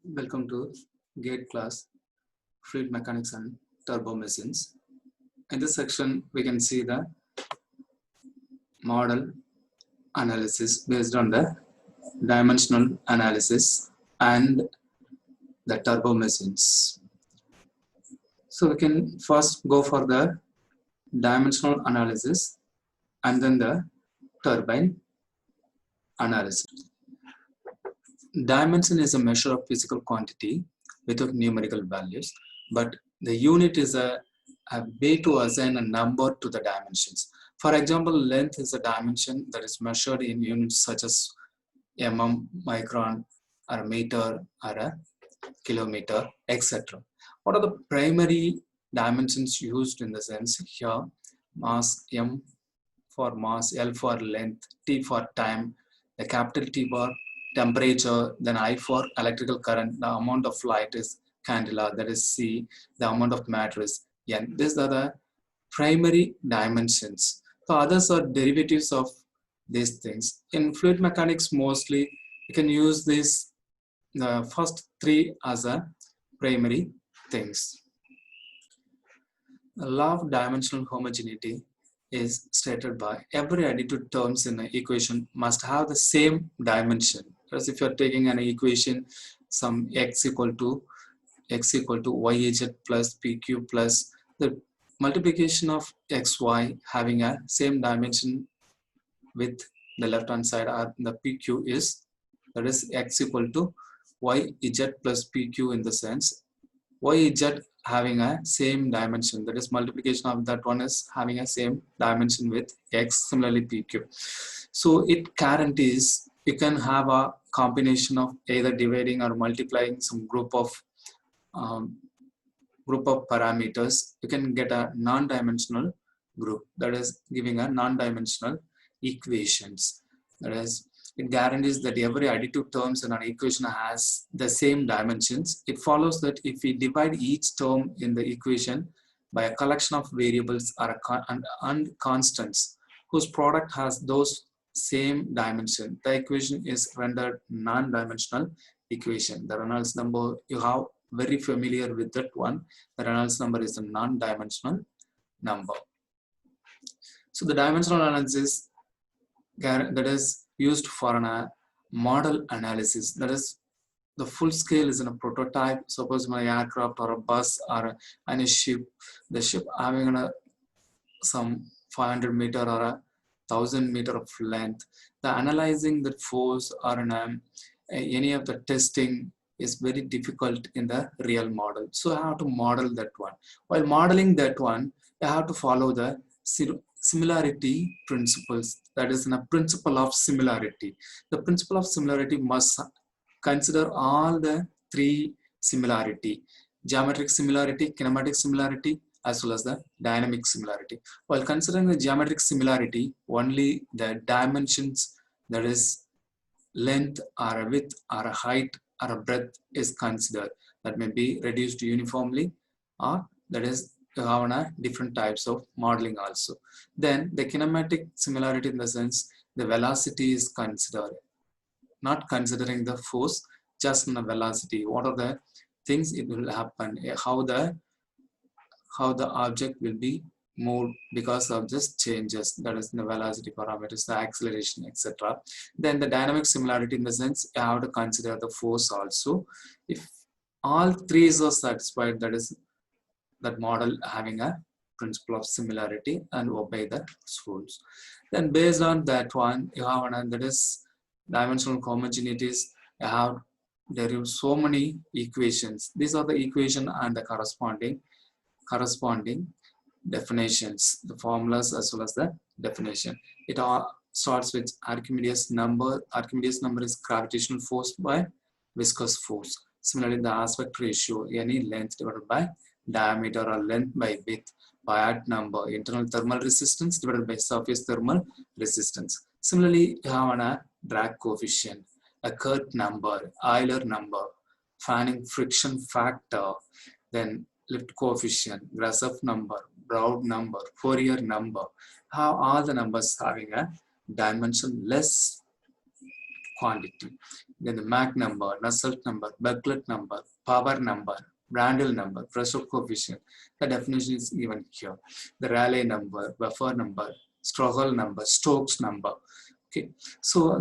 Welcome to GATE class, Fluid Mechanics and Turbo Machines. In this section, we can see the model analysis based on the dimensional analysis and the turbo machines. So we can first go for the dimensional analysis and then the turbine analysis. Dimension is a measure of physical quantity without numerical values, but the unit is a way to assign a number to the dimensions. For example, length is a dimension that is measured in units such as mm, micron, or a meter, or a kilometer, etc. What are the primary dimensions used in the sense here? Mass, m for mass, L for length, T for time, the capital T for temperature, then I for electrical current, the amount of light is candela, that is C, the amount of matter is N. These are the primary dimensions. So others are derivatives of these things. In fluid mechanics, mostly you can use these the first three as a primary things. The law of dimensional homogeneity is stated by every additive terms in an equation must have the same dimension. Because if you are taking an equation, some x equal to yz plus pq plus the multiplication of xy having a same dimension with the left hand side or the pq is, that is x equal to yz plus pq in the sense yz having a same dimension, that is multiplication of that one is having a same dimension with x, similarly pq. So it guarantees you can have a combination of either dividing or multiplying some group of parameters, you can get a non-dimensional group, that is giving a non-dimensional equations. That is, it guarantees that every additive terms in an equation has the same dimensions. It follows that if we divide each term in the equation by a collection of variables or and constants whose product has those same dimension, the equation is rendered non-dimensional equation. The Reynolds number, you have very familiar with that one. The Reynolds number is a non-dimensional number. So the dimensional analysis that is used for a model analysis, that is the full scale is in a prototype. Suppose my aircraft or a bus or a ship, the ship having some 500 meter or 1,000 meter of length, the analyzing that force or any of the testing is very difficult in the real model. So I have to model that one. While modeling that one, I have to follow the similarity principles, that is a principle of similarity. The principle of similarity must consider all the three similarity: geometric similarity, kinematic similarity, as well as the dynamic similarity. While considering the geometric similarity, only the dimensions, that is length or a width or a height or a breadth is considered. That may be reduced uniformly, or that is you have different types of modeling also. Then the kinematic similarity, in the sense the velocity is considered, not considering the force, just in the velocity. What are the things it will happen, how the object will be moved because of just changes, that is the velocity parameters, the acceleration, etc. Then the dynamic similarity, in the sense you have to consider the force also. If all three are satisfied, that is that model having a principle of similarity and obey the rules. Then based on that one, you have another, that is dimensional homogeneities. You have derived so many equations. These are the equation and the corresponding definitions, the formulas as well as the definition. It all starts with Archimedes number. Archimedes number is gravitational force by viscous force. Similarly, the aspect ratio, any length divided by diameter or length by width. Biot number, internal thermal resistance divided by surface thermal resistance. Similarly, you have a drag coefficient, a Kurt number, Euler number, fanning friction factor, then lift coefficient, Grashof number, Broad number, Fourier number. How all the numbers having a dimensionless quantity. then the Mach number, Nusselt number, Becquerel number, power number, Prandtl number, pressure coefficient. The definition is given here. The Rayleigh number, Buffer number, Strouhal number, Stokes number. Okay, so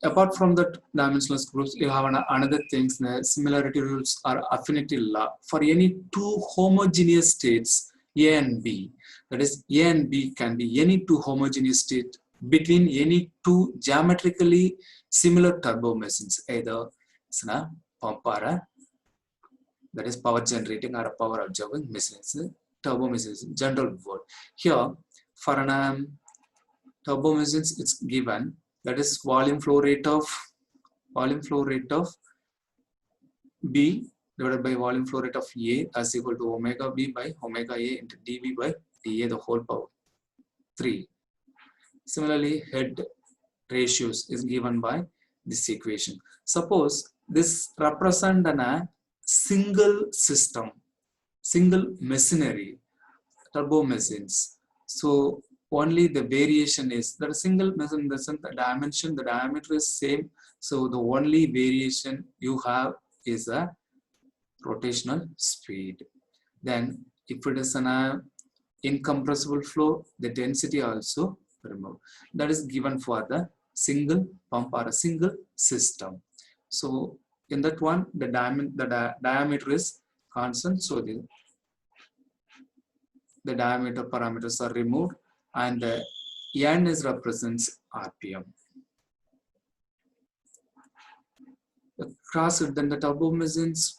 apart from the dimensionless groups, you have another things. The similarity rules or affinity law for any two homogeneous states A and B. That is, A and B can be any two homogeneous states between any two geometrically similar turbo machines, either it's a pump or a, that is power generating or a power absorbing machines. Turbo machines, general word. Here, for an turbo machines, it's given that is volume flow rate of B divided by volume flow rate of A as equal to omega B by omega A into dB by dA the whole power 3. Similarly, head ratios is given by this equation. Suppose this represent a single system, single machinery, turbo machines. So only the variation is that a single machine, the dimension, the diameter is same. So the only variation you have is a rotational speed. Then if it is an incompressible flow, the density also removed. That is given for the single pump or a single system. So in that one, the diameter is constant. So the diameter parameters are removed, and the N is represents RPM. Then the turbo machines,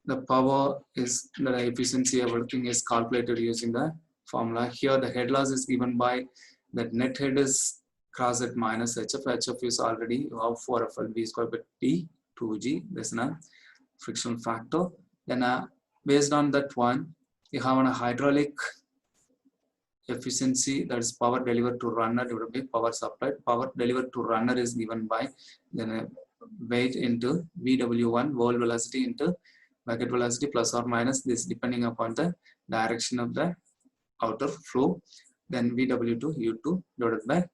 the power is the efficiency, everything is calculated using the formula. Here the head loss is given by that net head is cross at minus HF. HF is already you have 4FL V square by T 2G. This is a frictional factor. Then based on that one, you have a hydraulic efficiency, that is power delivered to runner divided by power supplied. Power delivered to runner is given by then weight into VW1 wall velocity into bucket velocity plus or minus this depending upon the direction of the outer flow. Then VW2 U2 divided by,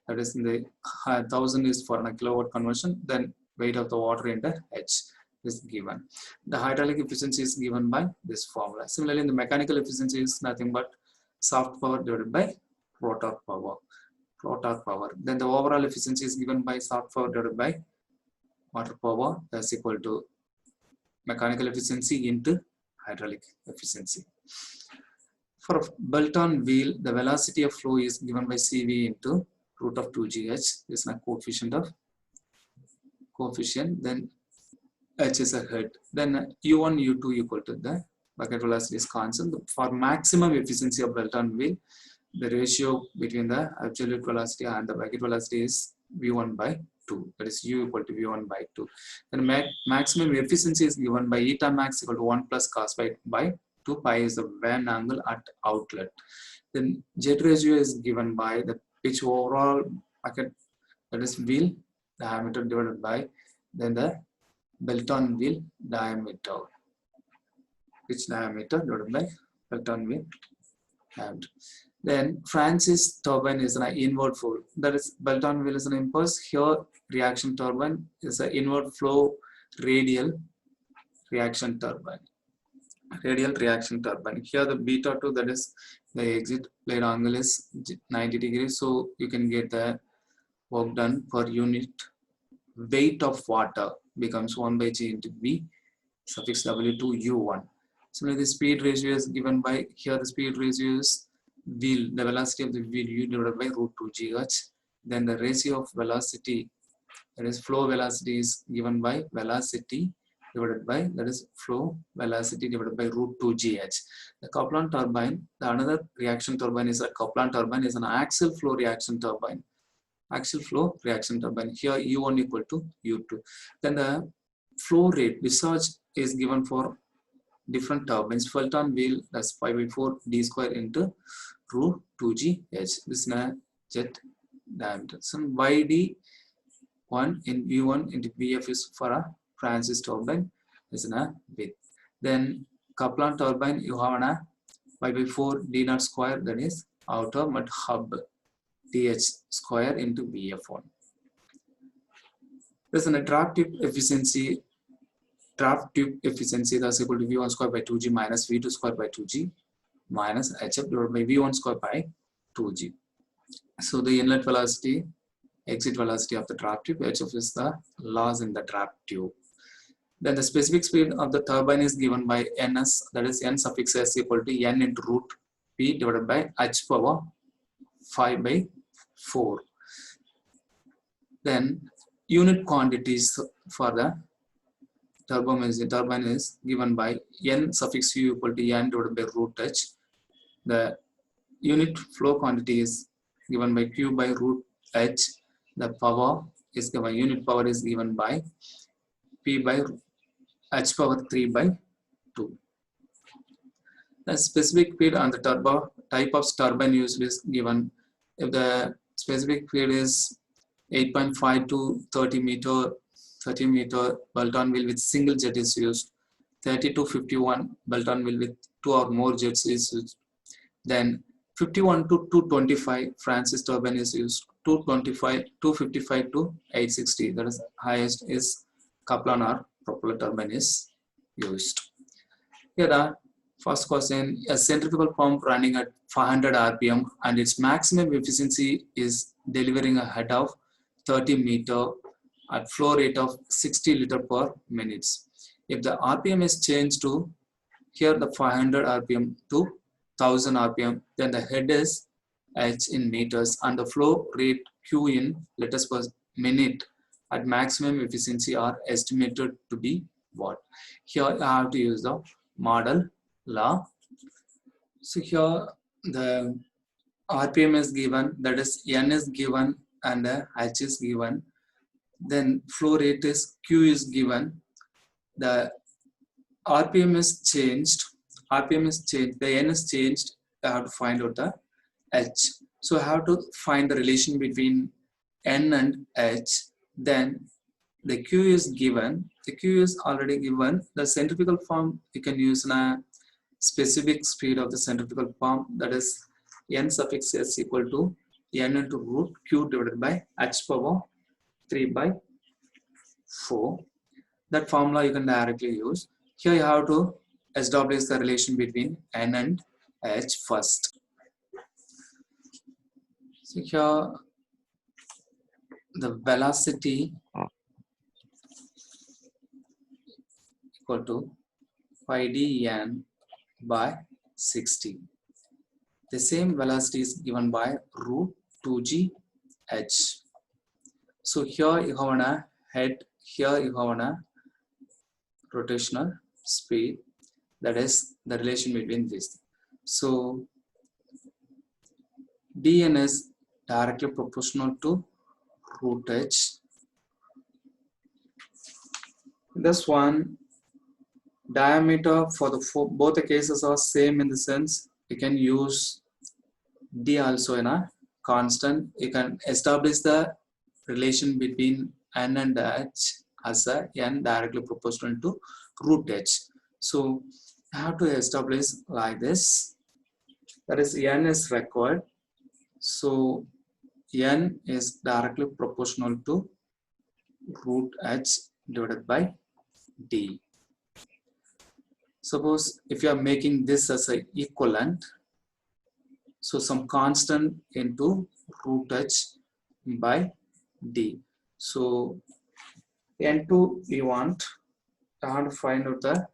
that is in the 1000 is for a kilowatt conversion. Then weight of the water into H is given. The hydraulic efficiency is given by this formula. Similarly, the mechanical efficiency is nothing but soft power divided by rotor power. Then the overall efficiency is given by soft power divided by water power. That's equal to mechanical efficiency into hydraulic efficiency. For a bolt-on wheel, the velocity of flow is given by CV into root of 2GH. This is a coefficient. Then H is a head. Then U1, U2 equal to the bucket velocity is constant. For maximum efficiency of bolt-on wheel, the ratio between the absolute velocity and the bucket velocity is V1 by 2. That is U equal to V1 by 2. Then maximum efficiency is given by eta max equal to 1 plus cos pi by 2 pi is the bend angle at outlet. Then jet ratio is given by the pitch overall bucket, that is wheel diameter divided by then the bolt-on wheel diameter. Pitch diameter divided by bolt-on wheel diameter. Then Francis turbine is an inward flow. That is bolt-on wheel is an impulse. Here reaction turbine is an inward flow radial reaction turbine. Here the beta 2, that is the exit blade angle is 90 degrees. So you can get the work done per unit weight of water becomes 1 by G into V suffix W to U1. Similarly, the speed ratio is given by, here the speed ratio is wheel, the velocity of the wheel U divided by root 2GH. Then the ratio of velocity, that is flow velocity, is given by velocity divided by, that is flow velocity divided by root 2GH. The Kaplan turbine, the another reaction turbine is a Kaplan turbine is an axial flow reaction turbine. Here U1 equal to U2. Then the flow rate discharge is given for different turbines. Fulton wheel, that's 5 by 4 d square into root 2GH. This is a jet diameter. So YD1 in V1 into VF is for a Francis turbine is in a width. Then Kaplan turbine, you have a 5 by 4 d naught square, that is outer mud hub DH square into VF1. There's an draft tube efficiency. Draft tube efficiency is equal to V1 square by 2G minus V2 square by 2G minus HF divided by V1 square by 2G. So the inlet velocity, exit velocity of the draft tube, HF is the loss in the draft tube. Then the specific speed of the turbine is given by Ns, that is N suffix S equal to N into root P divided by H power 5 by 4. Then unit quantities for the turbine is given by N suffix U equal to N divided by root H. The unit flow quantity is given by Q by root H. The power is given, unit power is given by P by H power 3 by 2. The specific speed on the turbo type of turbine used is given. If the specific speed is 8.5 to 30 meter bolt-on wheel with single jet is used. 30 to 51 bolt-on wheel with 2 or more jets is used. Then 51 to 225 Francis turbine is used. 255 to 860, that is highest is Kaplan or propeller turbine is used. Here the first question, a centrifugal pump running at 500 rpm and its maximum efficiency is delivering a head of 30 meter at flow rate of 60 liter per minute. If the rpm is changed to here the 500 rpm to 1000 rpm, then the head is h in meters and the flow rate q in liters per minute at maximum efficiency are estimated to be what? Here I have to use the model law. So here the rpm is given, that is n is given and h is given. Then flow rate is q is given. The rpm is changed. The n is changed. I have to find out the h. So I have to find the relation between n and h. Then the q is given. The q is already given. The centrifugal pump you can use in a specific speed of the centrifugal pump, that is n suffix s equal to n into root q divided by h power 3 by 4. That formula you can directly use. Here you have to establish the relation between n and h first. So here the velocity equal to pi d n by 60. The same velocity is given by root 2g h. So here you have a head, here you have a rotational speed, that is the relation between these. So dn is directly proportional to root h. This one diameter for the both the cases are same in the sense you can use d also in a constant. You can establish the relation between n and h as a n directly proportional to root h. So I have to establish like this, that is n is required. So n is directly proportional to root h divided by d. Suppose if you are making this as an equivalent, so some constant into root h by d. So n2 we want, I have to find out the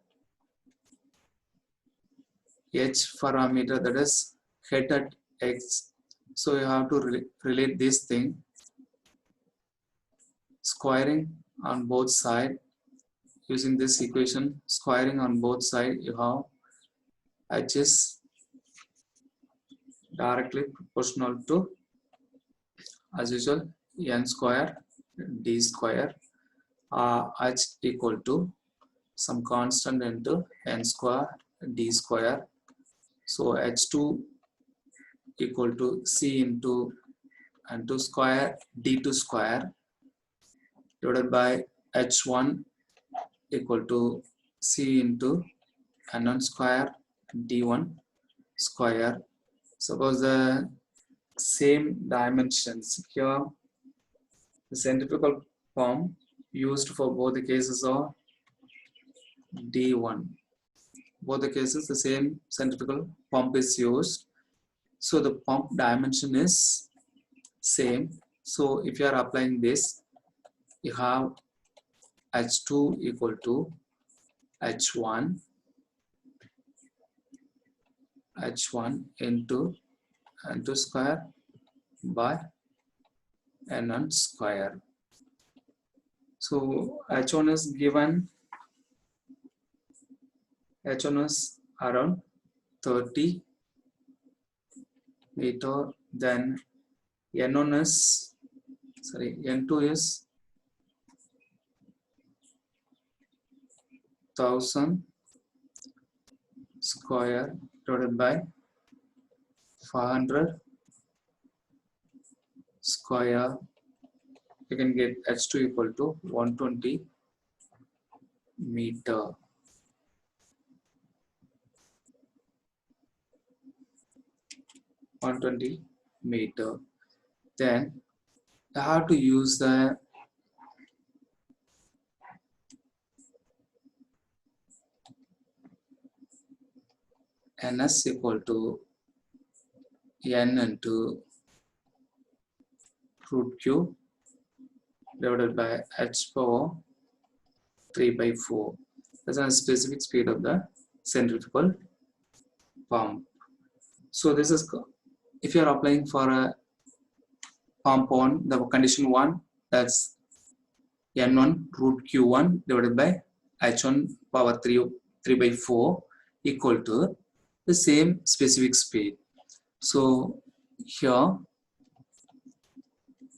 h parameter, that is head at x. So you have to relate this thing, squaring on both sides. Using this equation, squaring on both sides, you have h is directly proportional to, as usual, n square d square, h equal to some constant into n square d square. So h2 equal to c into n2 square d2 square divided by h1 equal to c into n1 square d1 square. Suppose the same dimensions here, the centrifugal pump used for both the cases are D1. Both the cases the same centrifugal pump is used. So the pump dimension is same. So if you are applying this, you have H2 equal to H1 into N2 square by N1 square. So H1 is given, H1 is around 30 meter, then N1 is, N2 is 1000 square divided by 500 square. You can get H2 equal to 120 meter. Then I have to use the NS equal to N into root Q divided by H power 3 by 4. That's a specific speed of the centrifugal pump. So this is, if you are applying for a pump on the condition 1, that's N1 root Q1 divided by H1 power 3 by 4 equal to the same specific speed. So here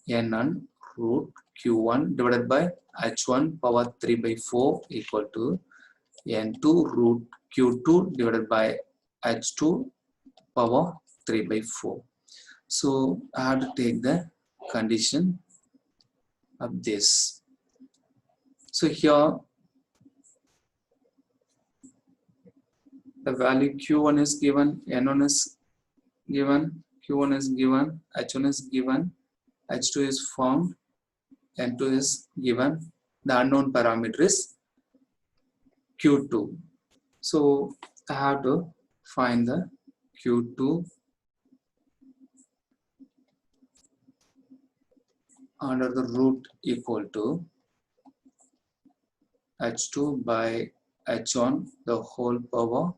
N1 root Q1 divided by H1 power 3 by 4 equal to N2 root Q2 divided by H2 power 3 by 4. So I have to take the condition of this. So here the value Q1 is given, N1 is given, Q1 is given, H1 is given, H2 is found, N2 is given. The unknown parameter is Q2. So I have to find the Q2 under the root equal to H2 by H1 the whole power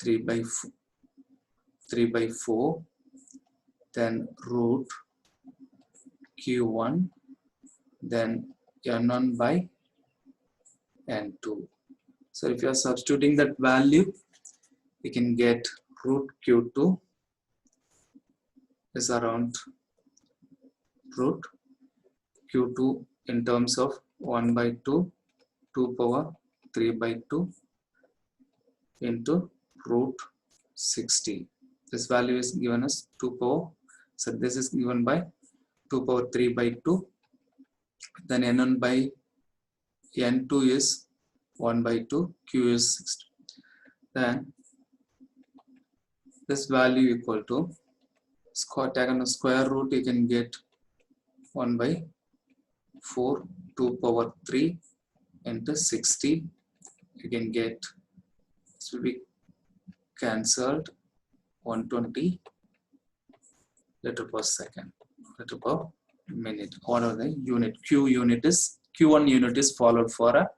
3 by 4, then root Q1, then N1 by N2. So if you are substituting that value, you can get root Q2 is around root Q2 in terms of 1 by 2, 2 power 3 by 2 into root 60. This value is given as 2 power. So this is given by 2 power 3 by 2. Then N1 by N2 is 1 by 2. Q is 60. Then this value equal to taken a square root, you can get 1 by 4, 2 power 3 into 60. You can get, this will be cancelled, 120 liter per second, liter per minute. Whatever the unit, Q1 unit is followed for a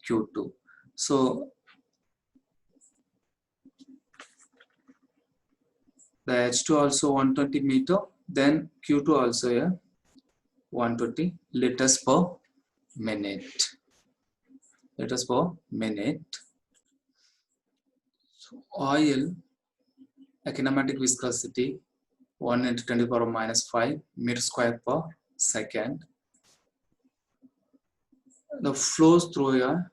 Q2. So the H2 also 120 meter, then Q2 also 120 liters per minute. Liters per minute. So oil, a kinematic viscosity 1 into 10 to the power minus 5 meter square per second. The flows through a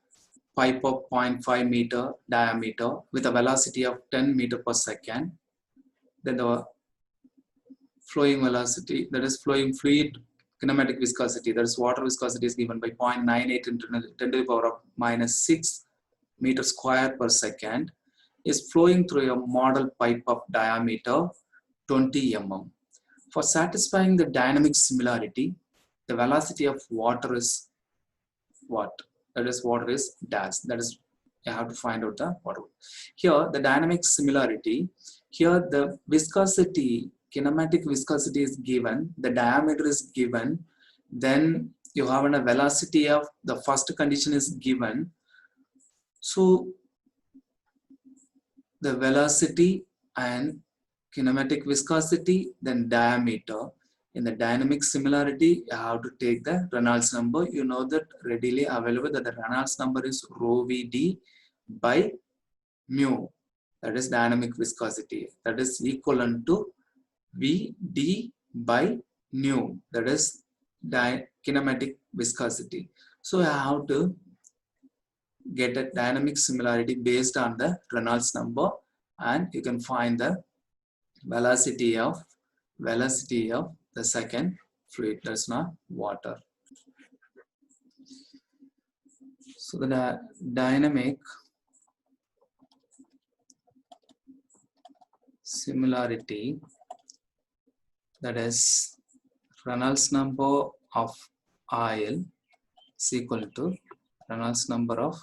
pipe of 0.5 meter diameter with a velocity of 10 meter per second. Then the flowing velocity, that is flowing fluid kinematic viscosity, that is water viscosity, is given by 0.98 into 10 to the power of minus 6 meter square per second, is flowing through a model pipe of diameter 20 mm. For satisfying the dynamic similarity, the velocity of water is what? That is, water is dash. That is, you have to find out the water. Here the dynamic similarity, here the viscosity, kinematic viscosity is given, the diameter is given, then you have a velocity of the first condition is given. So the velocity and kinematic viscosity, then diameter. In the dynamic similarity, you have to take the Reynolds number. You know that readily available that the Reynolds number is rho Vd by mu. That is dynamic viscosity. That is equivalent to Vd by nu. That is kinematic viscosity. So I have to get a dynamic similarity based on the Reynolds number, and you can find the velocity of the second fluid, that's not water. So the dynamic similarity, that is Reynolds number of oil is equal to Reynolds number of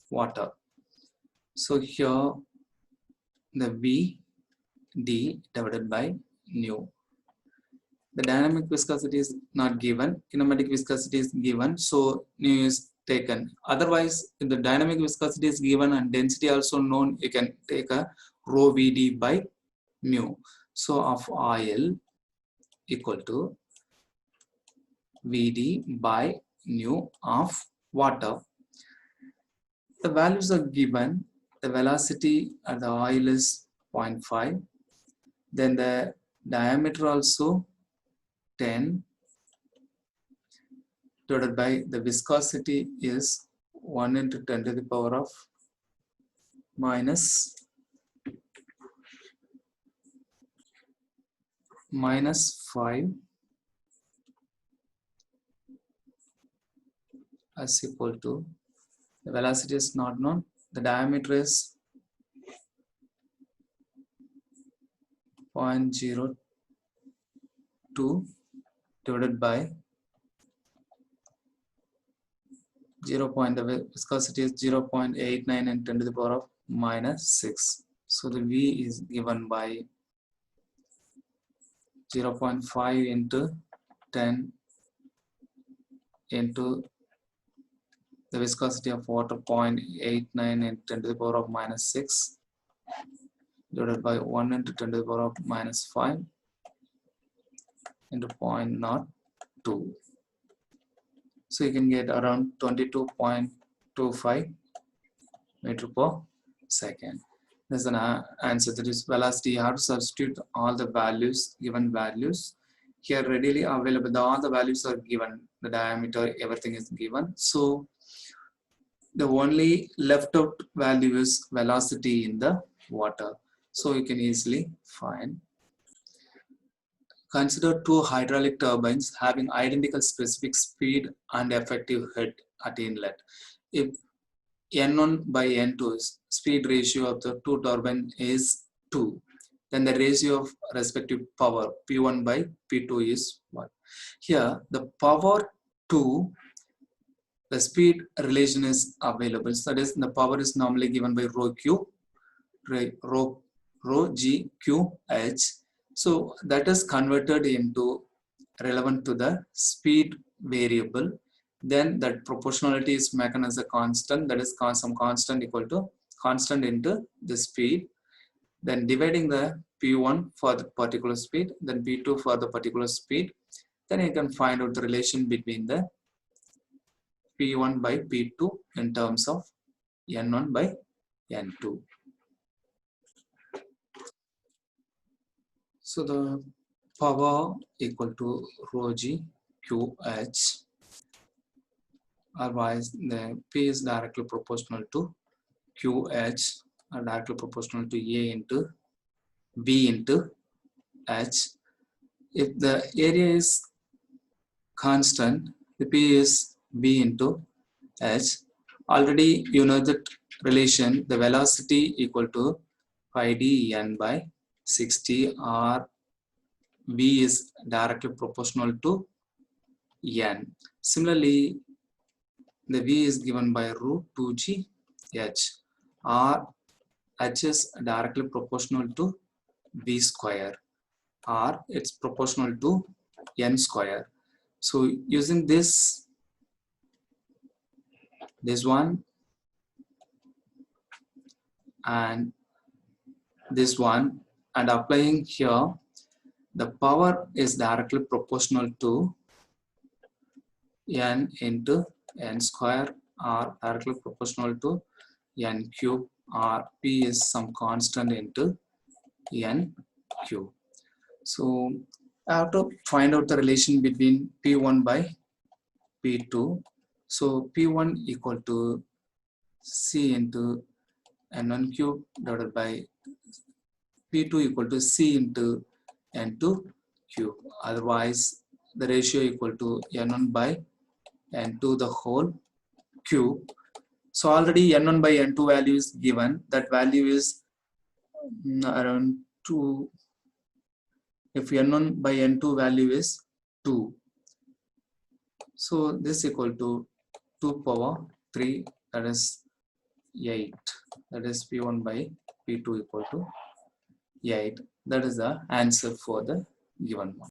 water. So here the Vd divided by nu. The dynamic viscosity is not given, kinematic viscosity is given, so nu is taken. Otherwise, if the dynamic viscosity is given and density also known, you can take a rho Vd by mu. So of oil equal to Vd by nu of water. The values are given. The velocity at the oil is 0.5. Then the diameter also 10 divided by the viscosity is 1 into 10 to the power of minus 5 as equal to, the velocity is not known, the diameter is 0.02 divided by 0. The viscosity is 0.89 and 10 to the power of minus 6. So the V is given by 0.5 into 10 into the viscosity of water 0.89 and 10 to the power of minus 6 divided by 1 into 10 to the power of minus 5 into 0.02. So you can get around 22.25 meter per second. There's an answer. That is velocity. You have to substitute all the values, given values. Here readily available, all the values are given. The diameter, everything is given. So the only left out value is velocity in the water. So you can easily find. Consider two hydraulic turbines having identical specific speed and effective head at inlet. If N1 by N2 is speed ratio of the two turbines is 2, then the ratio of respective power P1 by P2 is 1. Here the power 2, the speed relation is available. So that is, the power is normally given by rho G Q H. So that is converted into relevant to the speed variable. Then that proportionality is taken as a constant, that is some constant equal to constant into the speed. Then dividing the P1 for the particular speed, then P2 for the particular speed. Then you can find out the relation between the P1 by P2 in terms of N1 by N2. So the power equal to rho G Q H. Otherwise, the P is directly proportional to QH, or directly proportional to A into B into H. If the area is constant, the P is B into H. Already you know that relation, the velocity equal to pi d N by 60, or V is directly proportional to n. Similarly, the v is given by root 2g h, or h is directly proportional to v square, or it's proportional to n square. So using this one and this one and applying here, the power is directly proportional to n into n square, or directly proportional to n cube, or p is some constant into n cube. So I have to find out the relation between p1 by p2. So p1 equal to c into n1 cube divided by p2 equal to c into n2 cube. Otherwise, the ratio equal to n1 by n2 the whole cube. So already n1 by n2 value is given. That value is around 2. If n1 by n2 value is 2, so this equal to 2 power 3, that is 8. That is p1 by p2 equal to 8. That is the answer for the given one.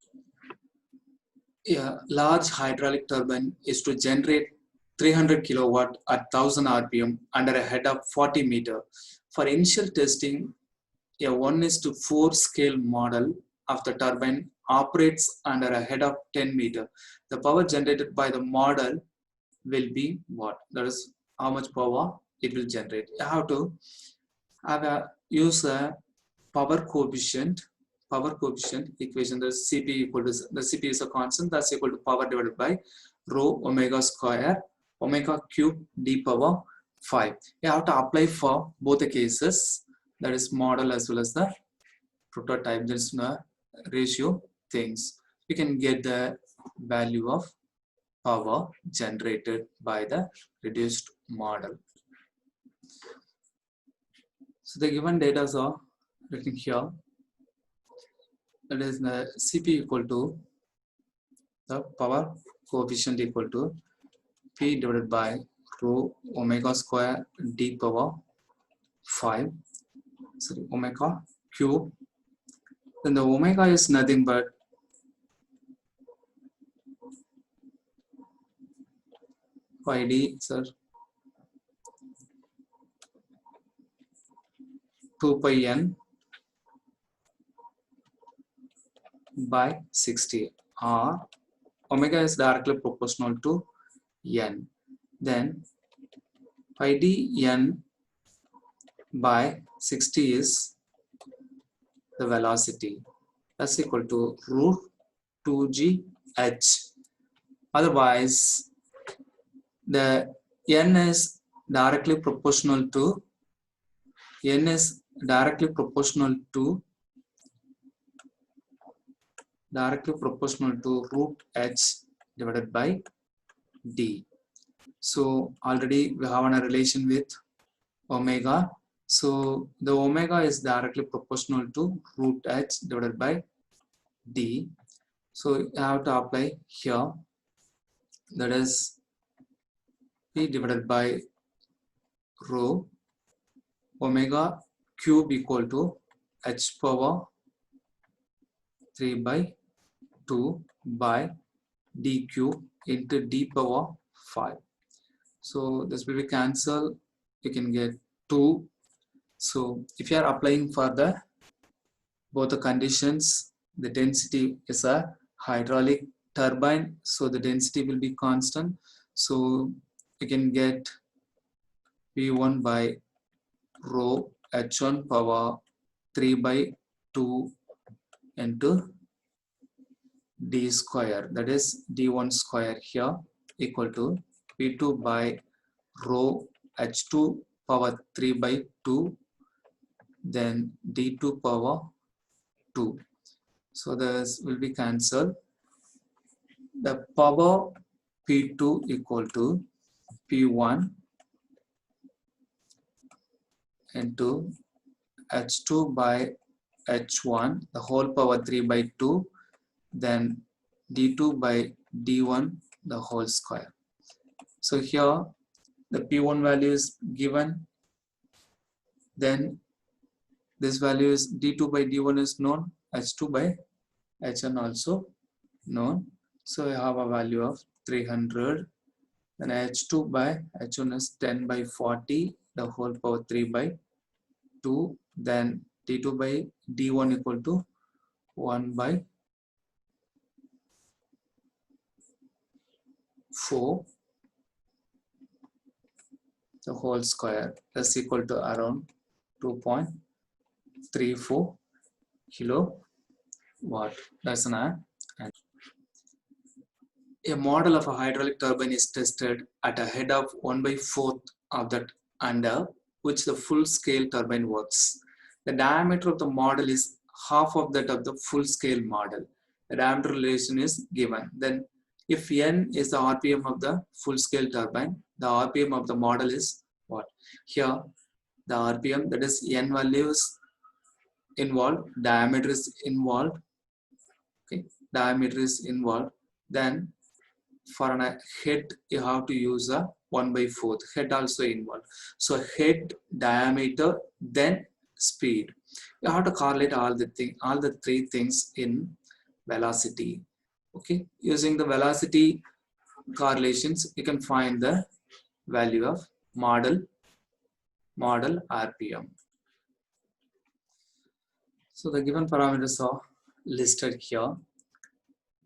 A large hydraulic turbine is to generate 300 kilowatt at 1000 rpm under a head of 40 meter. For initial testing, a 1:4 scale model of the turbine operates under a head of 10 meter. The power generated by the model will be what? That is how much power it will generate. You have to use a power coefficient equation. The Cp equal to, the Cp is a constant, that's equal to power divided by rho omega square omega cube d power 5. You have to apply for both the cases, that is model as well as the prototype. There's no ratio things. You can get the value of power generated by the reduced model. So the given data are written here. That is the Cp equal to the power coefficient equal to P divided by rho omega square d power 5, sorry, omega cube. Then the omega is nothing but pi d, sir, 2 pi n by 60, or omega is directly proportional to n. Then pi d n by 60 is the velocity. That's equal to root 2g h. Otherwise, the n is directly proportional to root h divided by d. So already we have a relation with omega. So the omega is directly proportional to root h divided by d. So you have to apply here. That is p divided by rho omega cube equal to h power 3 by 2 by d cube into d power 5. So this will be cancelled. You can get 2. So if you are applying for the both the conditions, the density is a hydraulic turbine, so the density will be constant. So you can get P1 by rho h1 power 3 by 2 into d square, that is d1 square here, equal to P2 by rho h2 power 3 by 2, then d2 power 2. So this will be cancelled. The power P2 equal to P1 into h2 by h1 the whole power 3 by 2, then d2 by d1 the whole square. So here the p1 value is given, then this value is d2 by d1 is known, h2 by h1 also known. So I have a value of 300. Then h2 by h1 is 10 by 40, the whole power 3 by 2. Then d2 by d1 equal to 1 by 4, the whole square, is equal to around 2.34 kilowatt. That's an answer. A model of a hydraulic turbine is tested at a head of 1 by 4th of that under which the full scale turbine works. The diameter of the model is half of that of the full scale model. The diameter relation is given. Then if N is the RPM of the full scale turbine, the RPM of the model is what? Here the RPM, that is N values involved, diameter is involved, okay, diameter is involved. Then for a head you have to use a 1 by 4th, head also involved. So head, diameter, then speed. You have to correlate all the three things in velocity. Okay, using the velocity correlations you can find the value of model RPM. So the given parameters are listed here.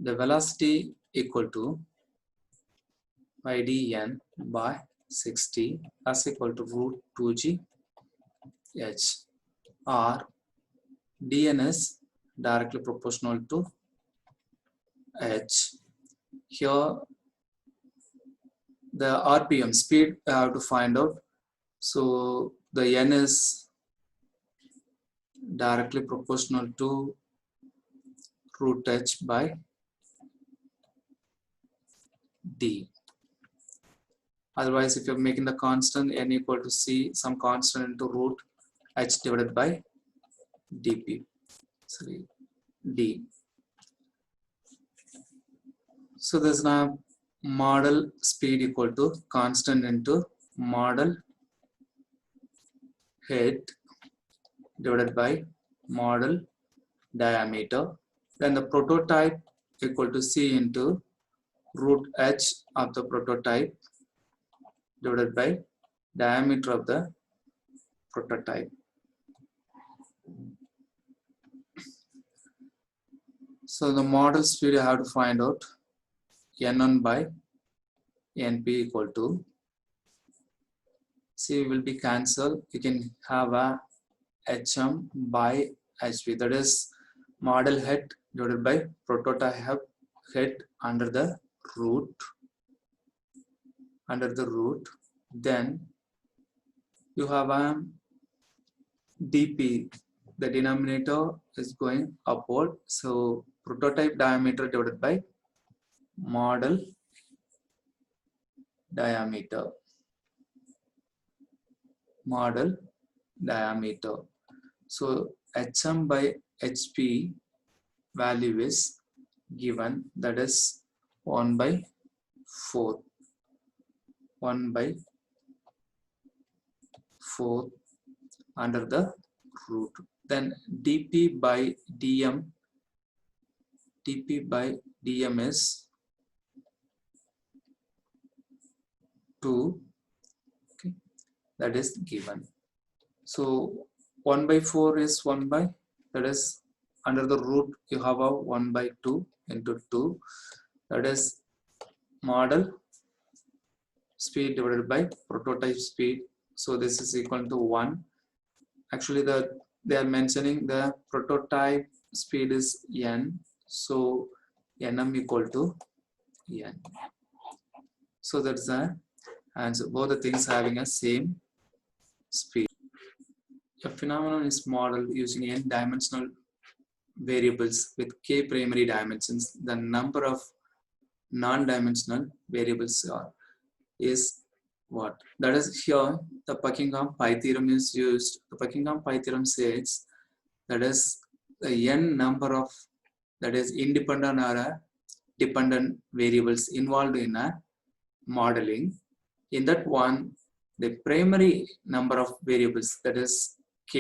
The velocity equal to by dn by 60 as equal to root 2g h, or dn is directly proportional to h. Here the RPM, speed, I have to find out. So the n is directly proportional to root h by d. Otherwise, if you're making the constant n equal to c, some constant into root h divided by d. So there's now model speed equal to constant into model head divided by model diameter. Then the prototype equal to c into root h of the prototype divided by diameter of the prototype. So the model speed I have to find out n1 by np equal to, c will be cancelled. You can have a hm by hp, that is model head divided by prototype head under the root. Then you have a dp, the denominator is going upward, so prototype diameter divided by model diameter. So hm by hp value is given, that is 1 by 4 under the root. Then dp by dm is 2, okay, that is given. So 1 by 4 is 1 by, that is under the root you have a 1 by 2 into 2, that is model speed divided by prototype speed. So this is equal to 1. Actually they are mentioning the prototype speed is n, so nm equal to n. So that's the answer, both the things having a same speed. A phenomenon is modeled using n-dimensional variables with k primary dimensions. The number of non-dimensional variables is what? That is here the Buckingham-Pi theorem is used. The Buckingham-Pi theorem says that is the n number of, that is independent or dependent variables involved in a modeling. In that one, the primary number of variables, that is k,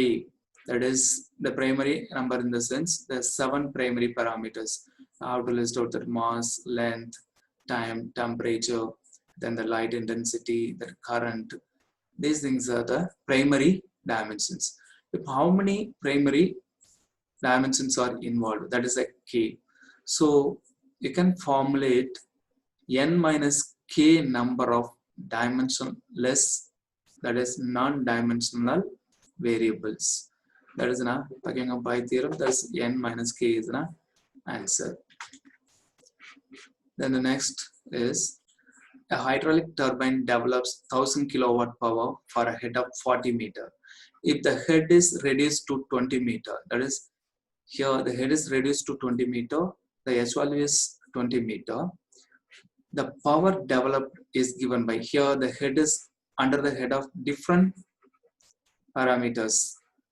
that is the primary number in the sense the 7 primary parameters. How to list out the mass, length, time, temperature, then the light intensity, the current. These things are the primary dimensions. If how many primary dimensions are involved, that is a k. So you can formulate n minus k number of dimensionless, that is non-dimensional variables. That is an Paganga-Pai theorem. That's n minus k is an answer. Then the next is a hydraulic turbine develops 1000 kilowatt power for a head of 40 meter. If the head is reduced to 20 meter, that is here the head is reduced to 20 meter, the S value is 20 meter. The power developed is given by here the head is under the head of different parameters.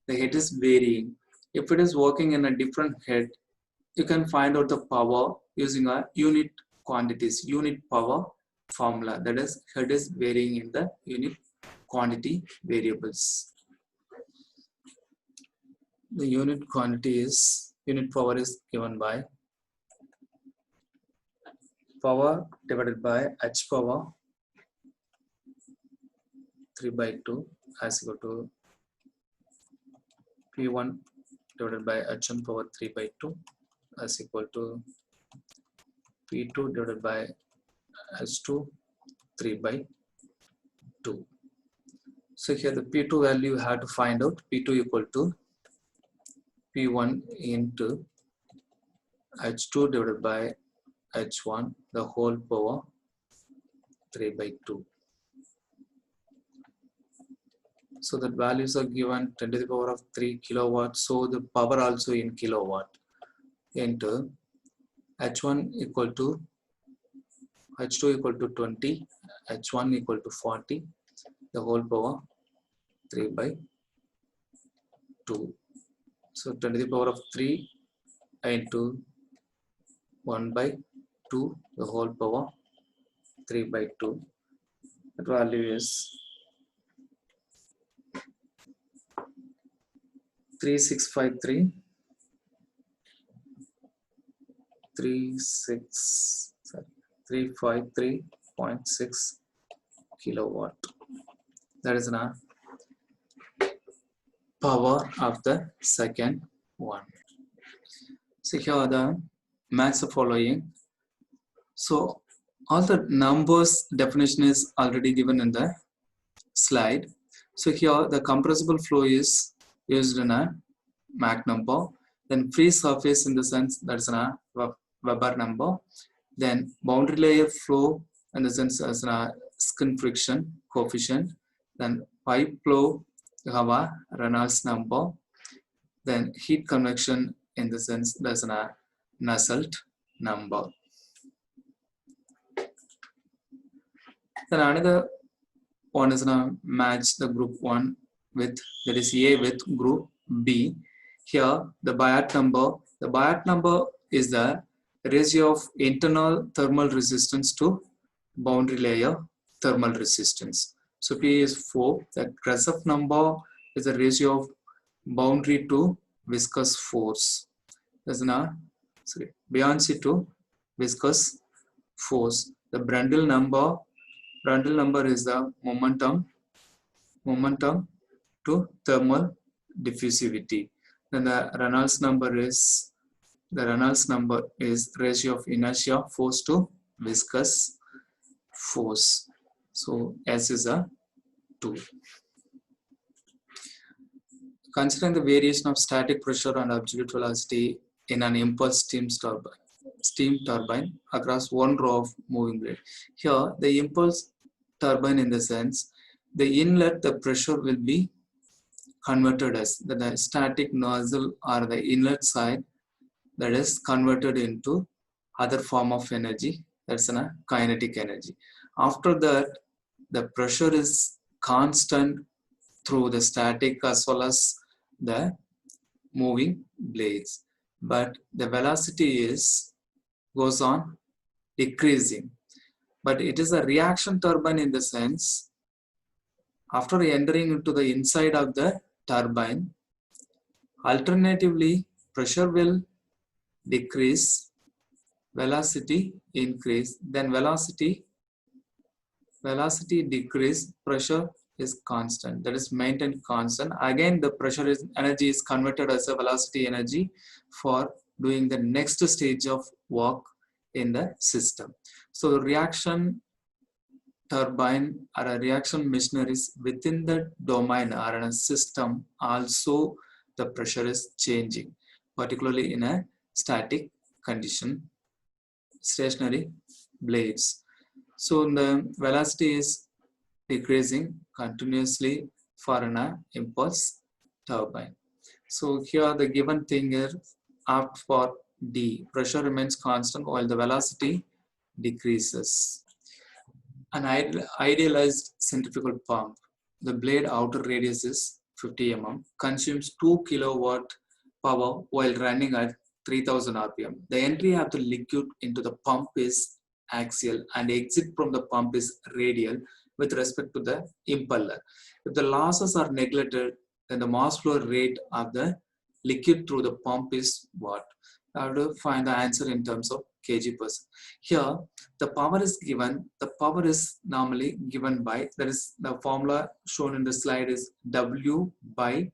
The head is varying. If it is working in a different head, you can find out the power using a unit quantities, unit power formula. That is, head is varying in the unit quantity variables. The unit quantity is, unit power is given by power divided by h power 3 by 2 as equal to P1 divided by h1 power 3 by 2 as equal to P2 divided by h2 3 by 2. So here the P2 value you have to find out. P2 equal to P1 into h2 divided by h1 the whole power 3 by 2. So the values are given 10 to the power of 3 kilowatt. So the power also in kilowatt into h1 equal to h2 equal to 20, h1 equal to 40, the whole power 3 by 2. So 10 to the power of 3 into 1 by 2, the whole power 3 by 2. That value is 3653 353.6 kilowatt. That is the power of the second one. So here are the maths following. So all the numbers definition is already given in the slide. So here the compressible flow is used in a Mach number. Then free surface in the sense that's a Weber number. Then boundary layer flow in the sense as a skin friction coefficient. Then pipe flow you have a Reynolds number. Then heat convection in the sense that's a Nusselt number. Then another one is gonna match the group 1 with, that is A with group B. Here the Biot number is the ratio of internal thermal resistance to boundary layer thermal resistance. So P is 4. The Kresov number is the ratio of boundary to viscous force. That's buoyancy to viscous force. The Brundle number is the momentum to thermal diffusivity. Then the Reynolds number is ratio of inertia force to viscous force. So S is a 2. Considering the variation of static pressure and absolute velocity in an impulse steam turbine across one row of moving blade. Here the impulse turbine in the sense the inlet the pressure will be converted as the static nozzle or the inlet side that is converted into other form of energy, that's a kinetic energy. After that the pressure is constant through the static as well as the moving blades, but the velocity is goes on decreasing. But it is a reaction turbine in the sense, after entering into the inside of the turbine, alternatively, pressure will decrease, velocity increase, then velocity decrease, pressure is constant, that is maintained constant. Again, the pressure is energy is converted as a velocity energy for doing the next stage of work in the system. So reaction turbine or a reaction machineries within the domain or in a system, also the pressure is changing, particularly in a static condition, stationary blades. So the velocity is decreasing continuously for an impulse turbine. So here the given thing is apt for D. Pressure remains constant while the velocity decreases. An idealized centrifugal pump. The blade outer radius is 50 mm, consumes 2 kilowatt power while running at 3000 rpm. The entry of the liquid into the pump is axial and exit from the pump is radial with respect to the impeller. If the losses are neglected, then the mass flow rate of the liquid through the pump is what? I have to find the answer in terms of kg per second. Here, the power is given. The power is normally given by, that is the formula shown in the slide is W by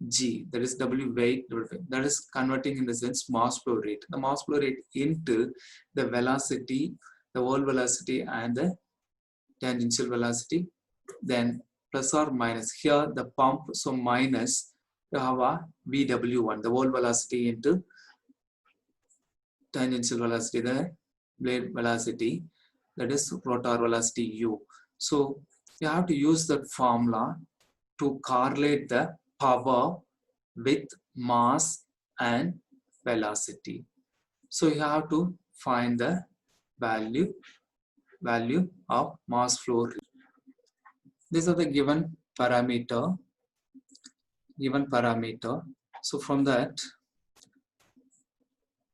G, that is W weight, that is converting in the sense mass flow rate. The mass flow rate into the velocity, the wall velocity and the tangential velocity, then plus or minus. Here the pump, so minus, you have a VW1, the wall velocity into tangential velocity, the blade velocity, that is rotor velocity U. So you have to use that formula to correlate the power with mass and velocity. So you have to find the value of mass flow rate. These are the given parameter. So from that,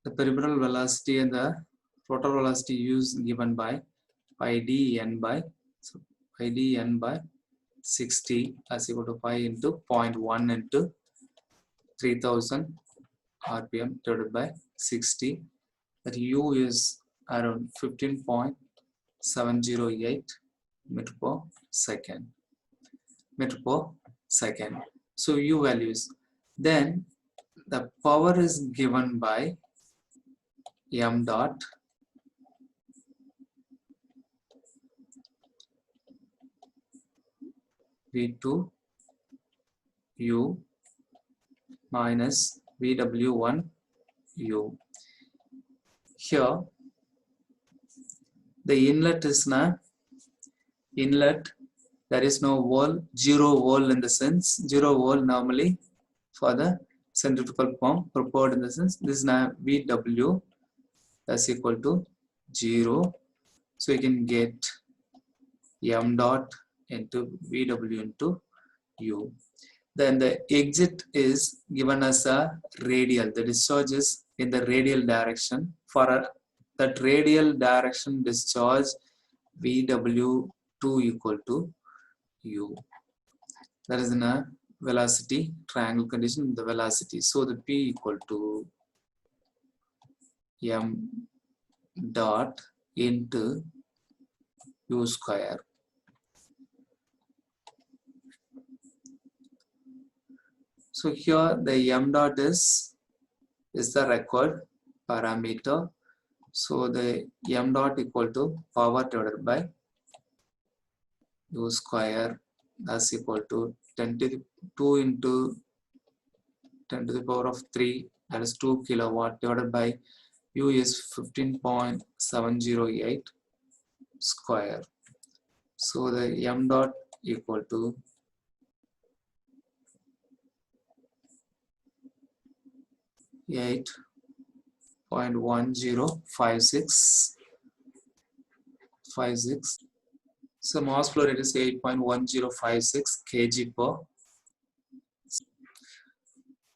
the peripheral velocity and the rotor velocity is given by pi d n by, so pi d n by 60 as equal to pi into 0.1 into 3000 rpm divided by 60. That u is around 15.708 meter per second. So u values. Then the power is given by m dot V2 u minus VW1 u. Here the inlet is na inlet, there is no wall, zero wall in the sense, zero wall normally for the centrifugal pump prepared in the sense, this is now VW that's equal to 0. So you can get m dot into VW into u. Then the exit is given as a radial, the discharge is in the radial direction. For that radial direction discharge, VW2 equal to u. That is in a velocity triangle condition, the velocity. So the P equal to m dot into u square. So here the m dot is the required parameter. So the m dot equal to power divided by u square, that's equal to 10 to the 2 into 10 to the power of 3, that is 2 kilowatt divided by u is 15.708 square. So the m dot equal to 8.1056. So mass flow rate is 8.1056 kg per.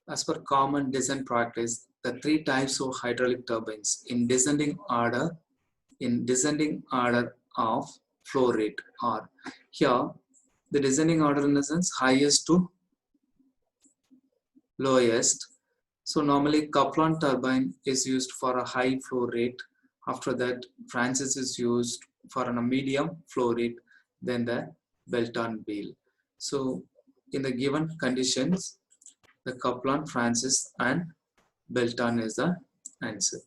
As per common design practice, the three types of hydraulic turbines in descending order in descending order of flow rate, or here the descending order in the sense highest to lowest. So normally Kaplan turbine is used for a high flow rate. After that, Francis is used for a medium flow rate, then the Belton wheel. So in the given conditions, the Kaplan, Francis and Belton is the answer.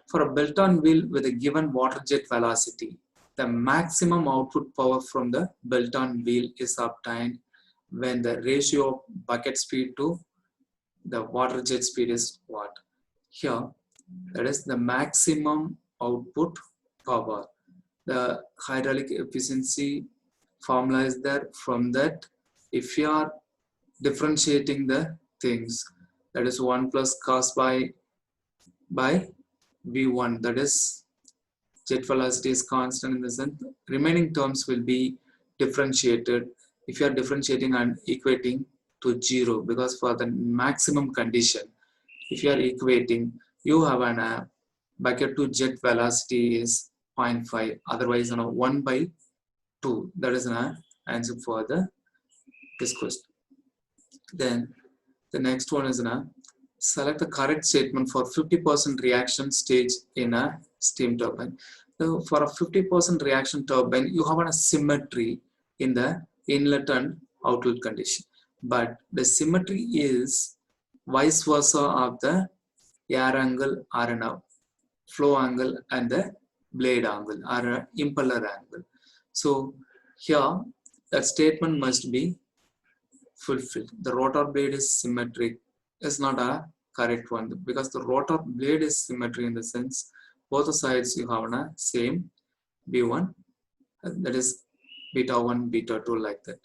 For a Belton wheel with a given water jet velocity, the maximum output power from the Belton wheel is obtained when the ratio of bucket speed to the water jet speed is what? Here, that is the maximum output power. The hydraulic efficiency formula is there. From that, if you are differentiating the things, that is 1 plus cos by v1, that is jet velocity is constant in the sense remaining terms will be differentiated if you are differentiating and equating to 0, because for the maximum condition, if you are equating, you have an bucket to jet velocity is 0.5, otherwise 1 by 2. That is an answer for this question. Then the next one is select the correct statement for 50% reaction stage in a steam turbine. So for a 50% reaction turbine, you have a symmetry in the inlet and outlet condition, but the symmetry is vice versa of the air angle or a flow angle and the blade angle or a impeller angle. So here that statement must be fulfilled. The rotor blade is symmetric is not a correct one, because the rotor blade is symmetry in the sense both sides you have a same B1, that is beta 1, beta 2 like that.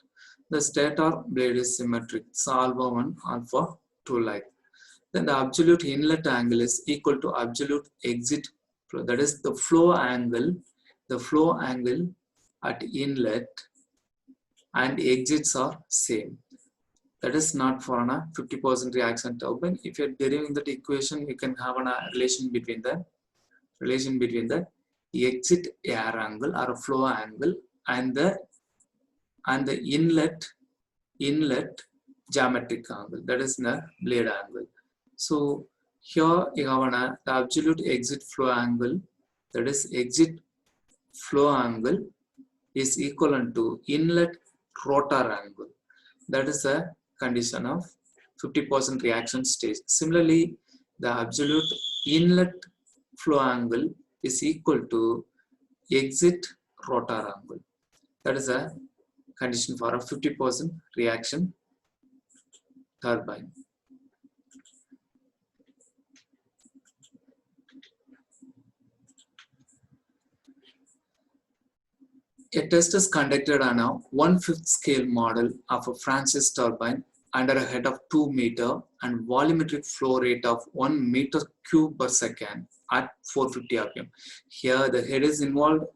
The stator blade is symmetric, so alpha 1, alpha 2 like. Then the absolute inlet angle is equal to absolute exit flow, that is the flow angle at inlet and exits are same. That is not for a 50% reaction turbine. If you're deriving that equation, you can have a relation between the exit air angle or flow angle and the inlet geometric angle, that is the blade angle. So here you have the absolute exit flow angle, that is exit flow angle is equivalent to inlet rotor angle. That is a condition of 50% reaction stage. Similarly, the absolute inlet flow angle is equal to exit rotor angle. That is a condition for a 50% reaction turbine. A test is conducted on a 1/5 scale model of a Francis turbine under a head of 2 meter and volumetric flow rate of 1 meter cube per second at 450 rpm. Here the head is involved,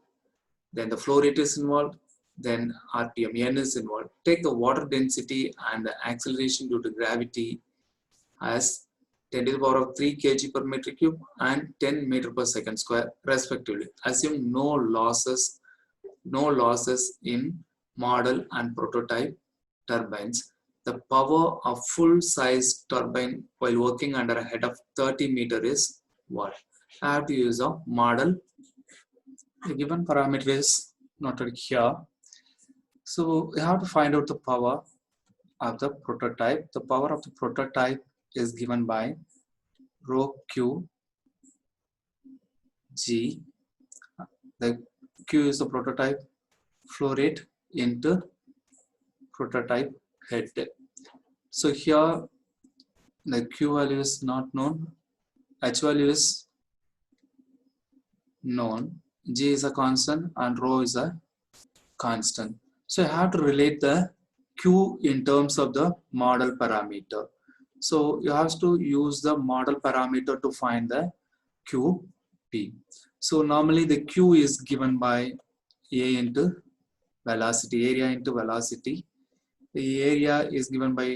then the flow rate is involved, then rpm, n is involved. Take the water density and the acceleration due to gravity as 10 to the power of 3 kg per meter cube and 10 meter per second square respectively. Assume no losses in model and prototype turbines. The power of full-size turbine while working under a head of 30 meter is what? I have to use a model. The given parameter is noted here. So we have to find out the power of the prototype. The power of the prototype is given by rho Q G. The Q is the prototype flow rate into prototype head. So here the Q value is not known, H value is known, G is a constant and rho is a constant. So I have to relate the Q in terms of the model parameter. So you have to use the model parameter to find the QP. So normally the Q is given by A into velocity, area into velocity. The area is given by,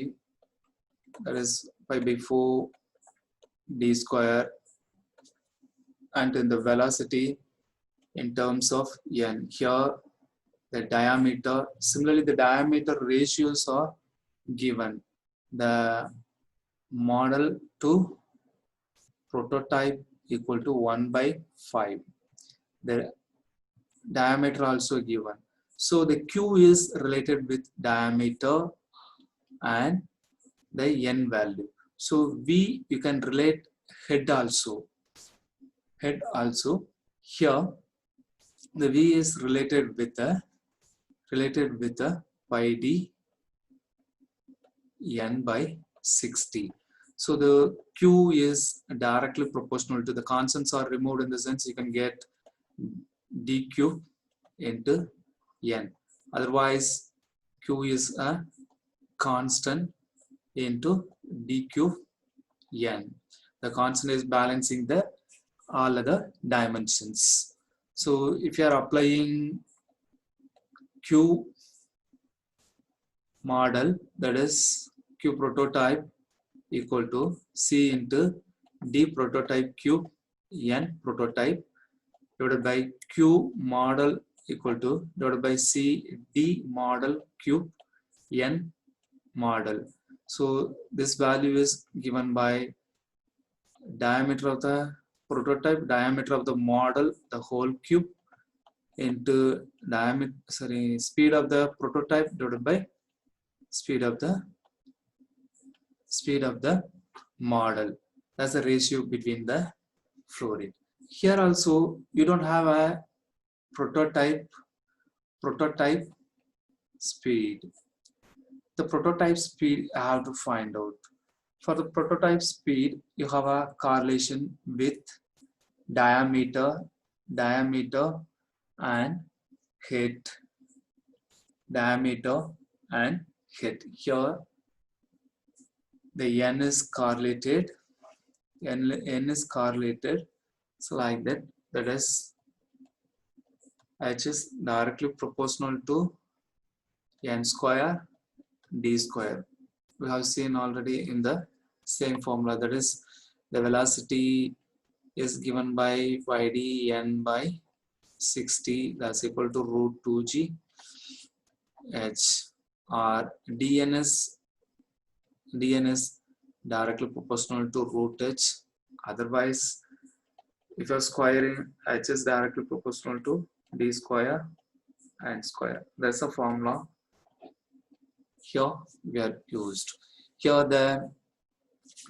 that is pi by 4 d square, and in the velocity in terms of n. Here the diameter, similarly the diameter ratios are given. The model to prototype equal to 1 by 5. The diameter also given. So the Q is related with diameter and the n value. So V, you can relate head also. Head also. Here the V is related with a pi d n by 60. So the Q is directly proportional to the constants are removed, in the sense you can get dq into n. Otherwise Q is a constant into dq n. The constant is balancing the all other dimensions. So if you are applying Q model, that is Q prototype equal to C into D prototype cube n prototype divided by Q model equal to divided by C D model cube n model. So this value is given by diameter of the prototype, diameter of the model, the whole cube, into speed of the prototype divided by speed of the model. That's the ratio between the flow rate. Here also you don't have a prototype speed. The prototype speed I have to find out. For the prototype speed, you have a correlation with diameter and head. Diameter and head. Here the n is correlated. N is correlated. So like that. That is h is directly proportional to n square d square. We have seen already in the same formula, that is the velocity is given by pi d n by 60, that's equal to root 2g h, or dn is directly proportional to root h. Otherwise, if you are squaring, h is directly proportional to d square and square. That's a formula here we are used. Here the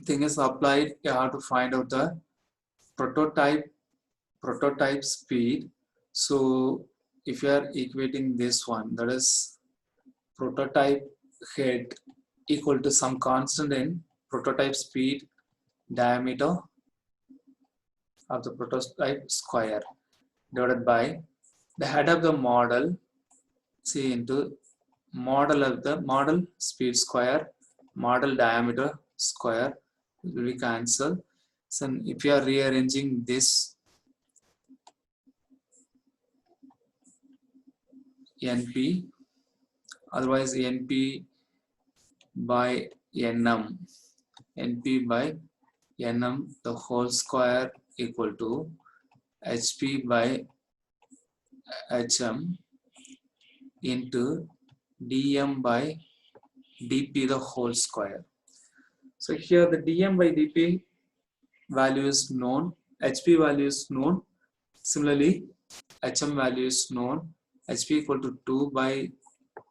thing is applied. You have to find out the prototype speed. So if you are equating this one, that is prototype head equal to some constant in prototype speed diameter of the prototype square divided by the head of the model, C into model of the model speed square, model diameter square, will be cancelled. So if you are rearranging this NP, otherwise NP by NM, NP by NM the whole square equal to HP by HM into dm by dp the whole square. So here the dm by dp value is known, hp value is known, similarly hm value is known. Hp equal to 2 by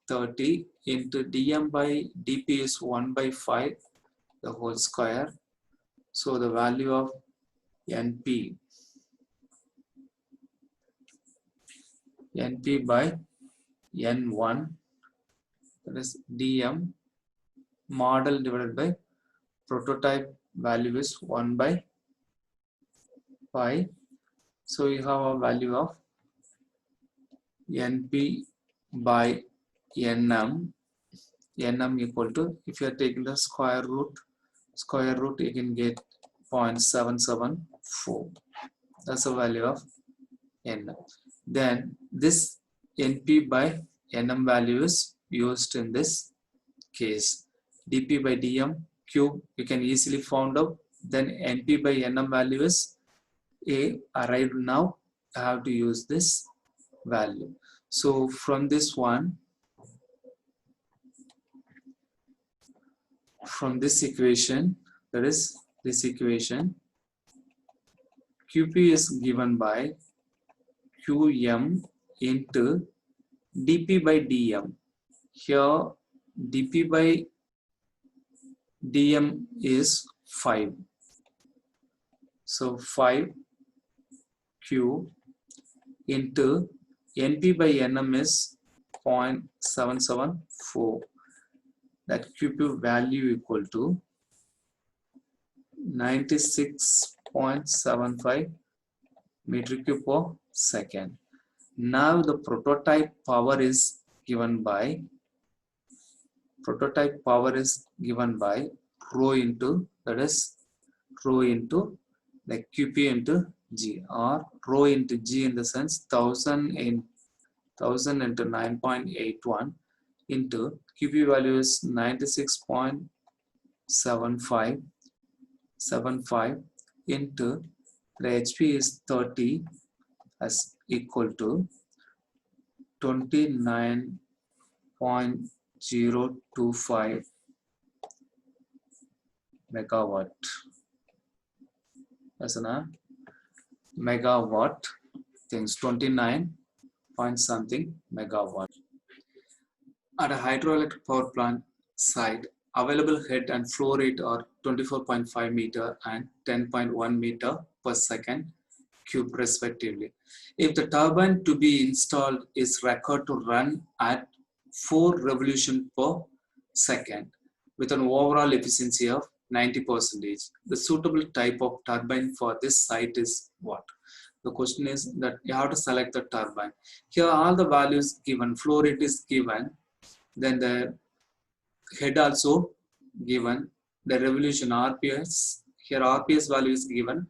30 into dm by dp is 1 by 5 the whole square. So the value of np by n1, that is dm model divided by prototype value is 1 by 5. So you have a value of np by nm equal to, if you are taking the square root you can get 0.774. That's the value of nm. Then this np by nm value is used in this case. dp by dm cube you can easily found out. Then np by nm value is arrived now. I have to use this value. So from this one, from this equation, that is this equation, QP is given by QM into dP by dm. Here dP by dm is 5. So 5 Q into NP by Nm is 0.774. That QP value equal to 96.75 meter cube per second. Now the prototype power is given by rho into, that is rho into like QP into G, or rho into G in the sense 1000 into 9.81 into QP value is 96.75 into the HP is 30 as equal to 29.025 megawatt. As a megawatt things, 29 point something megawatt. At a hydroelectric power plant site, available head and flow rate are 24.5 meter and 10.1 meter per second cube respectively. If the turbine to be installed is required to run at 4 revolutions per second with an overall efficiency of 90%, the suitable type of turbine for this site is what? The question is that you have to select the turbine. Here all the values given, flow rate is given, then the head also given, the revolution RPS, here RPS value is given,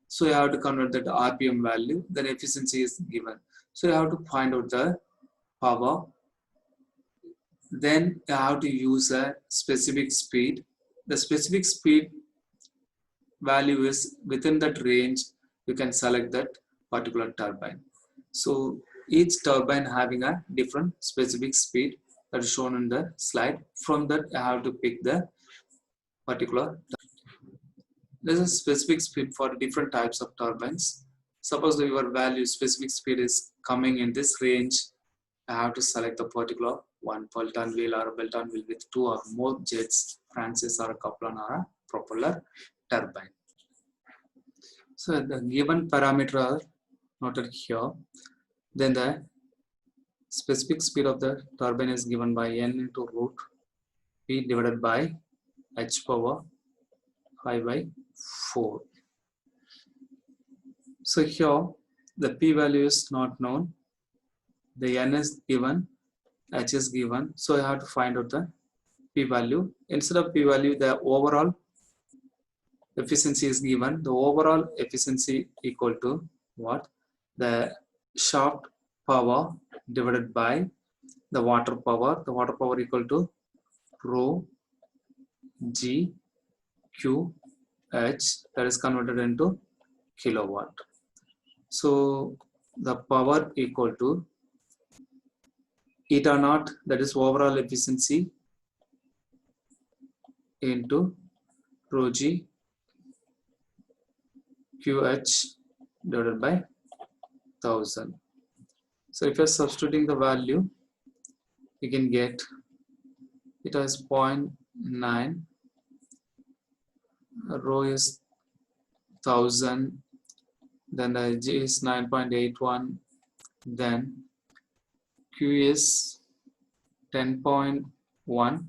so you have to convert that to RPM value, then efficiency is given. So you have to find out the power, then you have to use a specific speed. The specific speed value is within that range, you can select that particular turbine. So each turbine having a different specific speed that is shown in the slide. From that I have to pick the particular. There's a specific speed for different types of turbines. Suppose your value specific speed is coming in this range, I have to select the particular one, Pelton wheel or a Pelton wheel with 2 or more jets, Francis or a Kaplan or a propeller turbine. So the given parameter are noted here. Then the specific speed of the turbine is given by n into root p divided by h power 5 by 4. So here the p value is not known, the n is given, h is given, so I have to find out the p value. Instead of p value, the overall efficiency is given. The overall efficiency equal to what? The shaft power divided by the water power. The water power equal to rho g q h, that is converted into kilowatt. So the power equal to eta naught, that is overall efficiency, into rho g QH divided by 1000. So if you're substituting the value, you can get it as 0.9, rho is 1000, then the G is 9.81, then Q is 10.1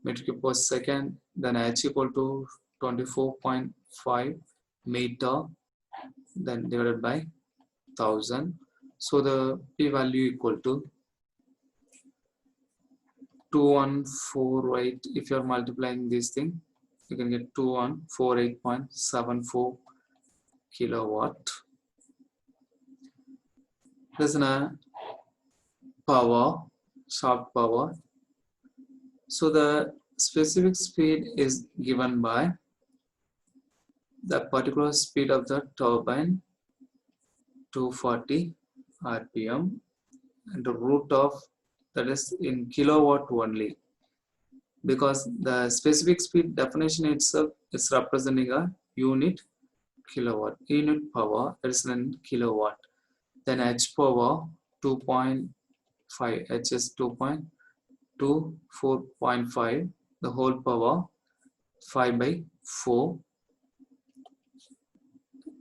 meter cube per second, then H equal to 24.5 meter, then divided by 1000. So the p value equal to 2148. If you are multiplying this thing, you can get 2148.74 kilowatt. This is a power, shaft power. So the specific speed is given by the particular speed of the turbine 240 rpm, and the root of that is in kilowatt only, because the specific speed definition itself is representing a unit kilowatt, unit power, that is in kilowatt. Then h power 2.5, h is 2.24.5, the whole power 5 by 4.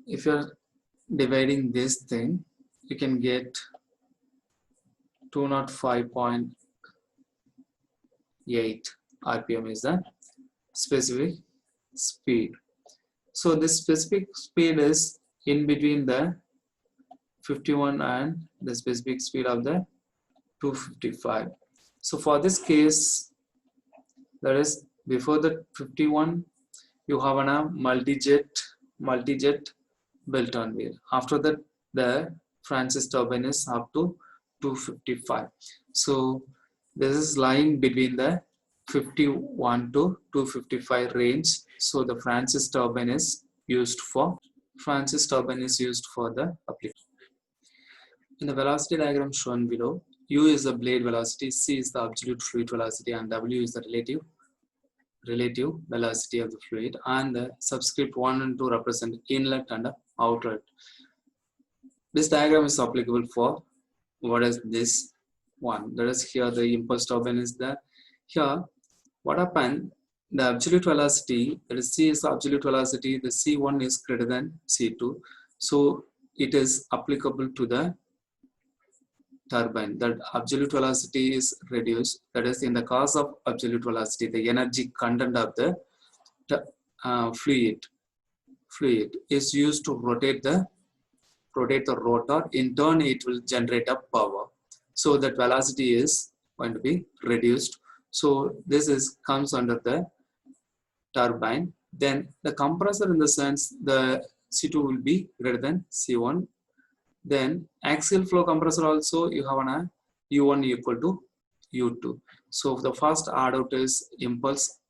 If you're dividing this thing, you can get 205.8 rpm is the specific speed. So this specific speed is in between the 51 and the specific speed of the 255. So for this case, that is before the 51, you have a multi-jet Belton wheel. After that, the Francis turbine is up to 255. So this is lying between the 51 to 255 range. So the Francis turbine is used for the application. In the velocity diagram shown below, U is the blade velocity, C is the absolute fluid velocity, and W is the relative velocity of the fluid, and the subscript 1 and 2 represent inlet and outlet. This diagram is applicable for what is this one, that is here the impulse turbine is there. Here what happened, the absolute velocity, that is C is the absolute velocity, the C1 is greater than C2, so it is applicable to the turbine, that absolute velocity is reduced, that is in the case of absolute velocity, the energy content of the fluid is used to rotate the rotor. In turn, it will generate a power, so that velocity is going to be reduced. So this comes under the turbine. Then the compressor, in the sense the C2 will be greater than C1. Then axial flow compressor also, you have a U1 equal to U2. So the first add out is impulse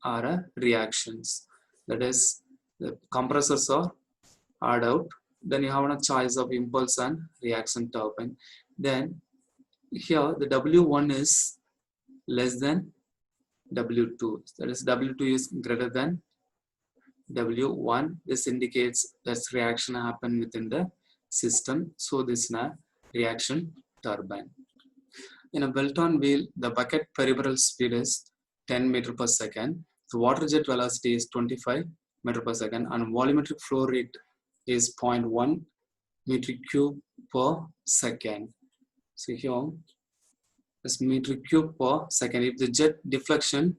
or reactions, that is the compressors are add out. Then you have a choice of impulse and reaction turbine. Then here the W1 is less than W2, that is W2 is greater than W1. This indicates that reaction happen within the system, so this is a reaction turbine. In a Belton wheel, the bucket peripheral speed is 10 meter per second, the water jet velocity is 25 meter per second, and volumetric flow rate is 0.1 meter cube per second. So here is meter cube per second. If the jet deflection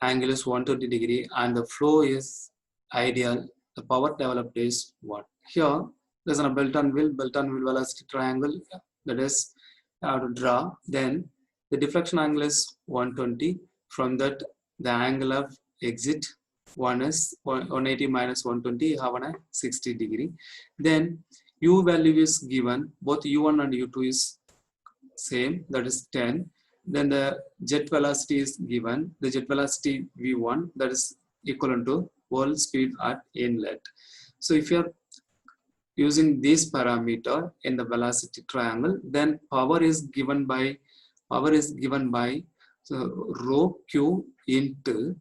angle is 120 degree and the flow is ideal, the power developed is what? Here there's a Belton wheel velocity triangle, that is I have to draw. Then the deflection angle is 120. From that, the angle of exit one is 180 minus 120, you have a 60 degree. Then U value is given, both U1 and U2 is same, that is 10. Then the jet velocity is given, the jet velocity V1, that is equivalent to whole speed at inlet. So if you are using this parameter in the velocity triangle, then power is given by so rho Q into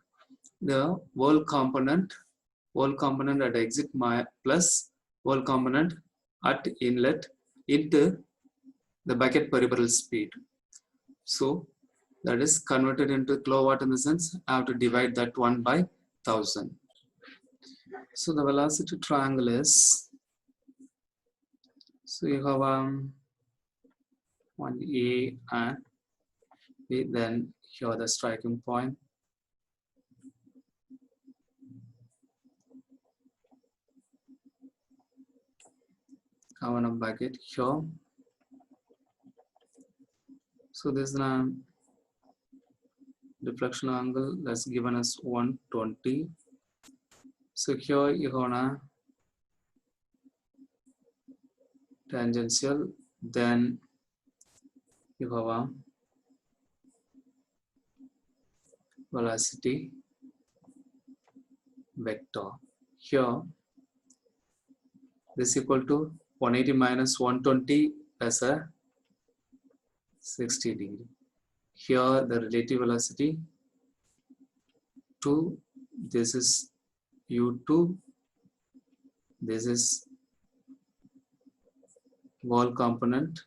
the whole component at exit plus whole component at inlet into the bucket peripheral speed. So that is converted into kilowatt, in the sense I have to divide that 1 by 1000. So the velocity triangle is, so you have one A and B, then here the striking point. I want a bucket here. So this is a deflection angle that's given as 120. So here you have a tangential, then you have a velocity vector. Here this is equal to 180 minus 120 plus a 60 degree. Here the relative velocity 2, this is u2, this is wall component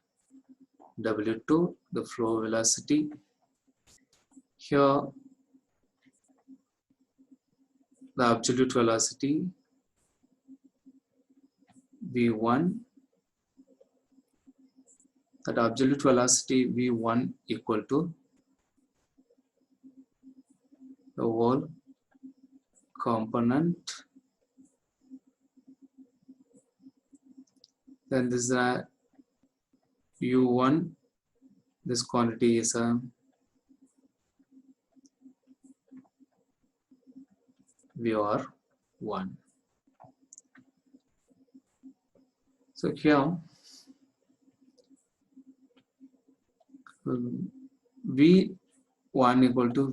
w2, the flow velocity. Here the absolute velocity v1, that absolute velocity v1 equal to the whole component, then this is a u1, this quantity is a vr1. So here v1 equal to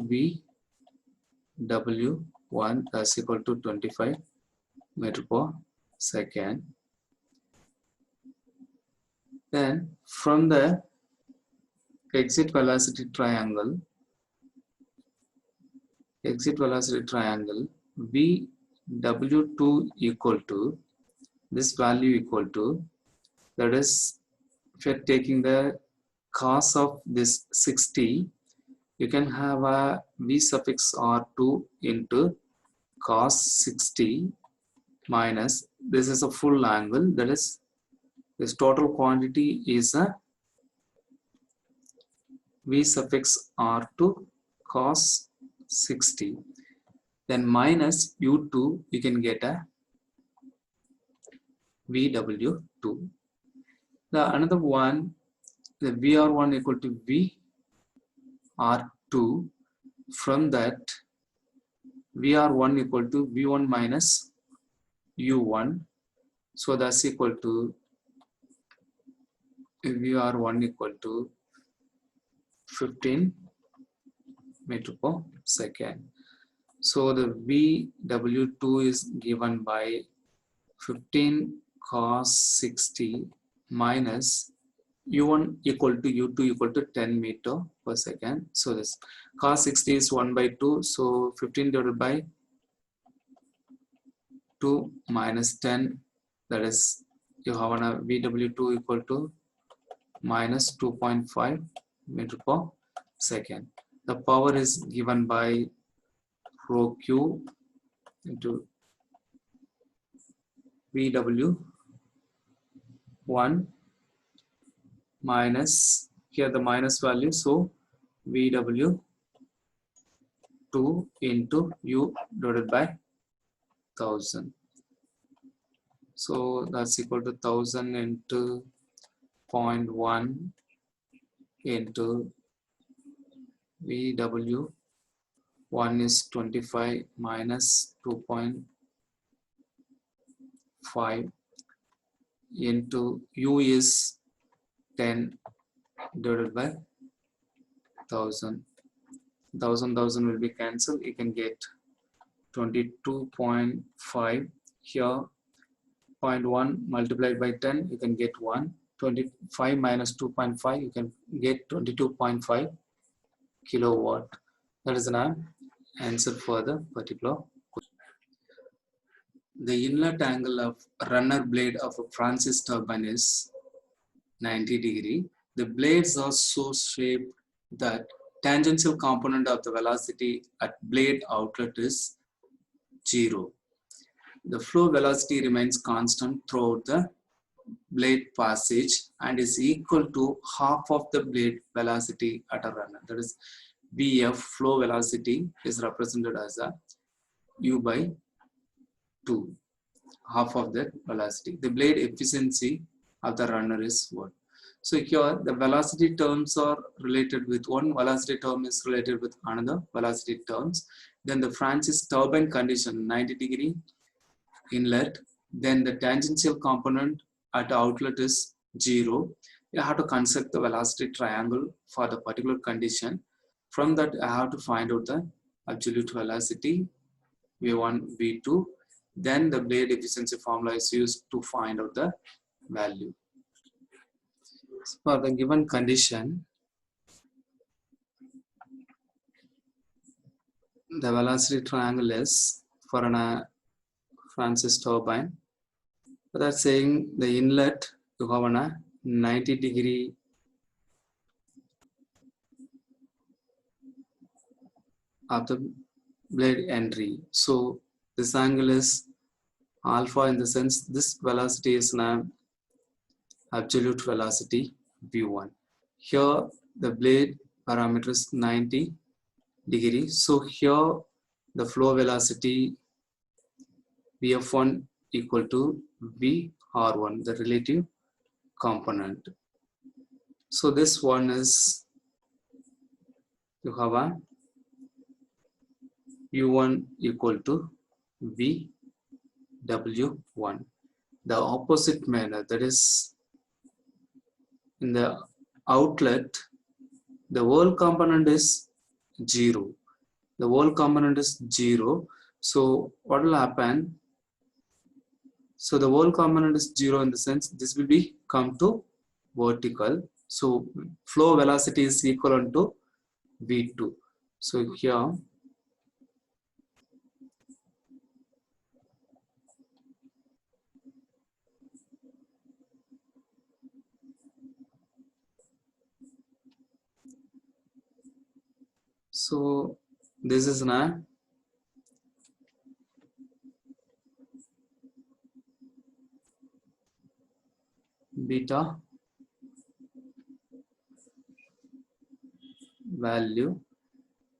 vw1 that's equal to 25 meter per second. Then from the exit velocity triangle vw2 equal to this value equal to, that is, if you're taking the cos of this 60, you can have a v suffix r2 into cos 60 minus, this is a full angle, that is, this total quantity is a v suffix r2 cos 60, then minus u2, you can get a vw2. The another one, the vr1 equal to vr2, from that vr1 equal to v1 minus u1, so that's equal to vr1 equal to 15 meter per second. So the vw2 is given by 15 cos 60 minus u1 equal to u2 equal to 10 meter per second. So this cos 60 is 1 by 2, so 15 divided by 2 minus 10, that is, you have a vw2 equal to minus 2.5 meter per second. The power is given by rho q into vw1 minus, here the minus value, so vw2 into u divided by 1000. So that's equal to 1000 into 0.1 into vw1 is 25 minus 2.5 into u is 10 divided by 1000. 1000 will be cancelled. You can get 22.5 here. 0.1 multiplied by 10, you can get 1. 25 minus 2.5, you can get 22.5 kilowatt. That is an answer for the particular question. The inlet angle of runner blade of a Francis turbine is 90 degree. The blades are so shaped that tangential component of the velocity at blade outlet is 0. The flow velocity remains constant throughout the blade passage and is equal to half of the blade velocity at a runner. That is, Vf, flow velocity, is represented as a u by 2, half of that velocity. The blade efficiency of the runner is 1. So here the velocity terms are related with one velocity term is related with another velocity terms. Then the Francis turbine condition 90 degree inlet, then the tangential component at outlet is 0. You have to construct the velocity triangle for the particular condition. From that I have to find out the absolute velocity v1, v2. Then the blade efficiency formula is used to find out the value. For the given condition, the velocity triangle is for an Francis turbine. So that's saying the inlet you have a 90-degree of the blade entry. So this angle is alpha, in the sense this velocity is an absolute velocity v1. Here the blade parameter is 90 degree. So here the flow velocity vf1 equal to vr1, the relative component. So this one is, you have a u1 equal to vw1. The opposite manner, that is in the outlet, the whole component is 0. The whole component is 0. So what will happen? So the whole component is 0, in the sense this will be come to vertical. So flow velocity is equivalent to v2. So here so this is an beta value.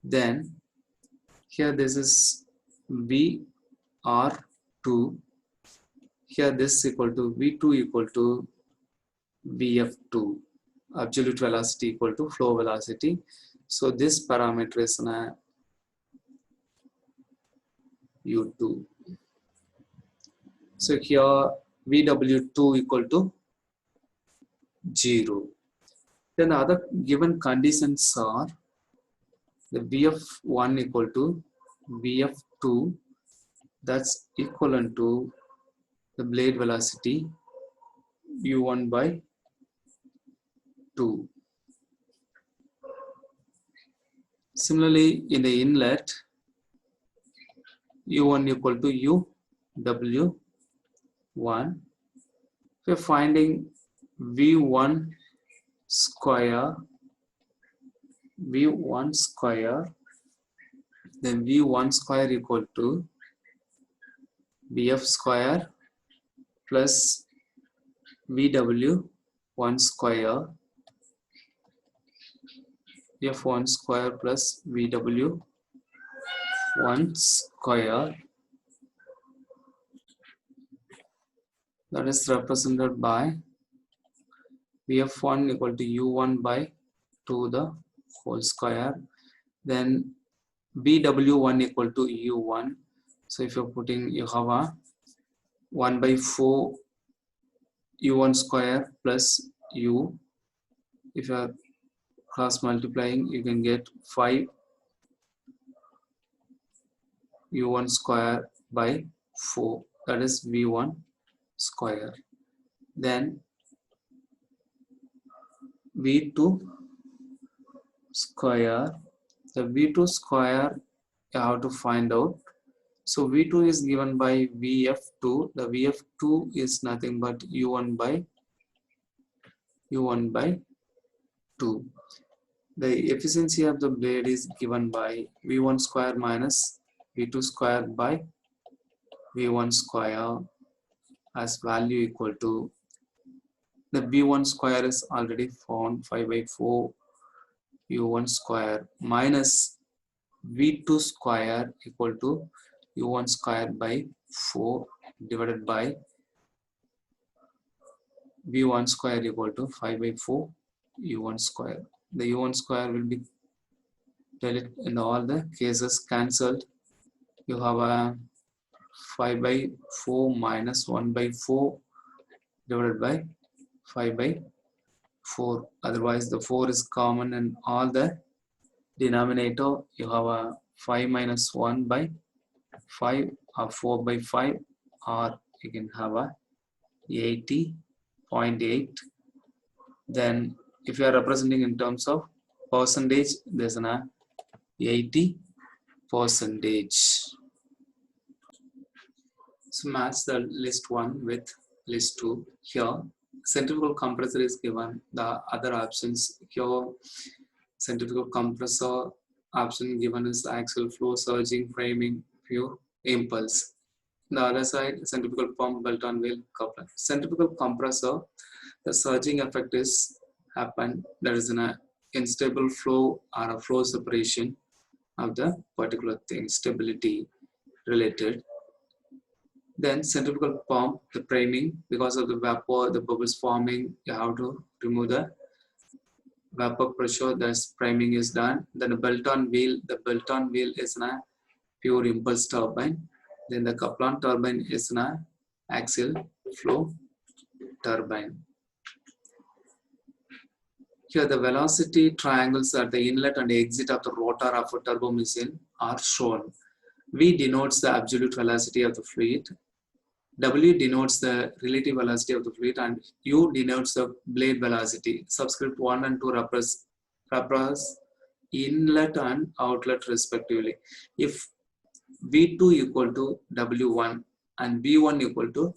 Then here this is vr2. Here this is equal to v2 equal to vf2, absolute velocity equal to flow velocity. So this parameter is u2. So here vw2 equal to 0. Then the other given conditions are the vf1 equal to vf2, that's equivalent to the blade velocity u1 by 2. Similarly, in the inlet, u1 equal to uw1. We're finding v1 square, then v1 square equal to vf square plus vw1 square, f1 square plus vw1 square, that is represented by vf1 equal to u1 by 2 the whole square, then vw1 equal to u1. So if you're putting, you have a 1 by 4 u1 square plus u. If you are cross multiplying, you can get 5 u1 square by 4, that is v1 square. Then v2 square, the v2 square you have to find out. So v2 is given by vf2. The vf2 is nothing but u1 by 2. The efficiency of the blade is given by v1 square minus v2 square by v1 square, as value equal to, the v1 square is already found, 5 by 4 u1 square minus v2 square equal to u1 square by 4 divided by v1 square equal to 5 by 4 u1 square. The u1 square will be in all the cases cancelled. You have a 5 by 4 minus 1 by 4 divided by 5 by 4. Otherwise the 4 is common in all the denominator. You have a 5 minus 1 by 5 or 4 by 5, or you can have a 80 0.8. Then if you are representing in terms of percentage, there's an 80%. So match the list 1 with list 2. Here centrifugal compressor is given. The other options here, centrifugal compressor option given is axial flow, surging, framing, pure impulse. The other side, centrifugal pump, Boulton wheel, coupler. Centrifugal compressor, the surging effect is happen. There is an unstable flow or a flow separation of the particular thing, stability related. Then centrifugal pump, the priming, because of the vapor, the bubbles forming, you have to remove the vapor pressure, that's priming is done. Then the Boulton wheel is a pure impulse turbine. Then the Kaplan turbine is an axial flow turbine. Here the velocity triangles at the inlet and exit of the rotor of a turbo machine are shown. V denotes the absolute velocity of the fluid. W denotes the relative velocity of the fluid, and U denotes the blade velocity. Subscript 1 and 2 represent inlet and outlet respectively. If V2 equal to W1 and V1 equal to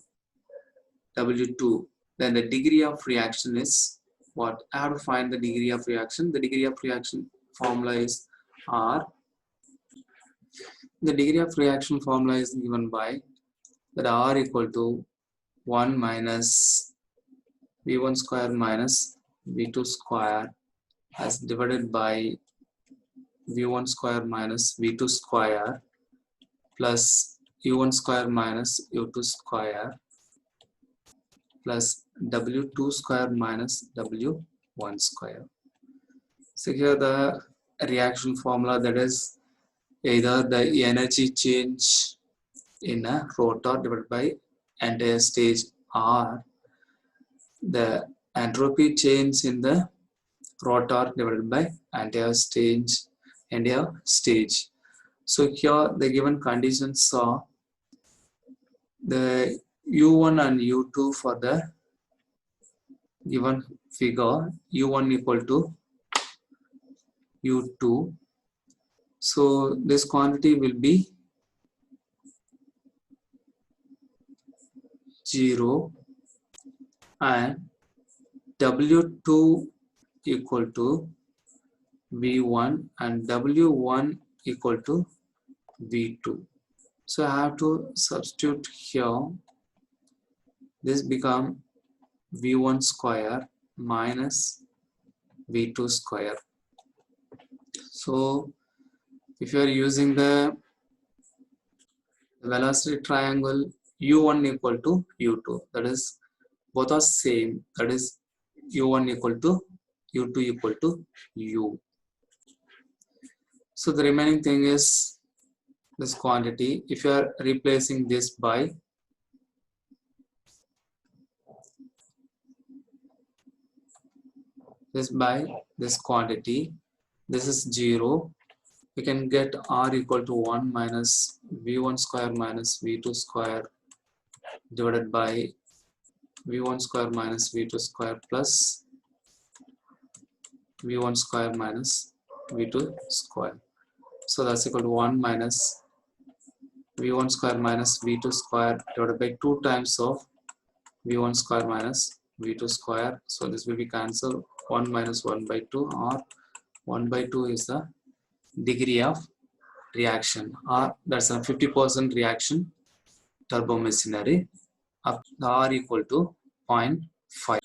W2, then the degree of reaction is what? I have to find the degree of reaction. The degree of reaction formula is R. The degree of reaction formula is given by that R equal to 1 minus V1 square minus V2 square as divided by V1 square minus V2 square plus U1 square minus U2 square plus W2 square minus W1 square. So here the reaction formula, that is either the energy change in a rotor divided by entire stage, or the entropy change in the rotor divided by entire stage. So here the given conditions are the U1 and U2 for the given figure, U1 equal to U2. So this quantity will be 0 and W2 equal to V1 and W1 equal to V2. So I have to substitute here. This become V1 square minus V2 square. So if you are using the velocity triangle, U1 equal to U2, that is both are same, that is U1 equal to U2 equal to U. So the remaining thing is this quantity. If you are replacing this by this quantity, this is 0, we can get R equal to 1 minus V1 square minus V2 square divided by V1 square minus V2 square plus V1 square minus V2 square. So that's equal to 1 minus V1 square minus V2 square divided by 2 times of V1 square minus V2 square. So this will be cancelled. 1 minus 1 by 2, or 1 by 2 is the degree of reaction, or that's a 50% reaction turbo machinery. Up the R equal to 0.5.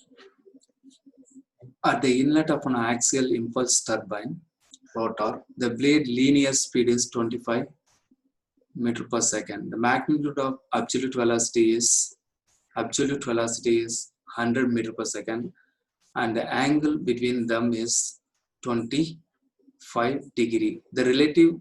At the inlet of an axial impulse turbine rotor, the blade linear speed is 25 meter per second. The magnitude of absolute velocity is 100 meter per second, and the angle between them is 25 degree. The relative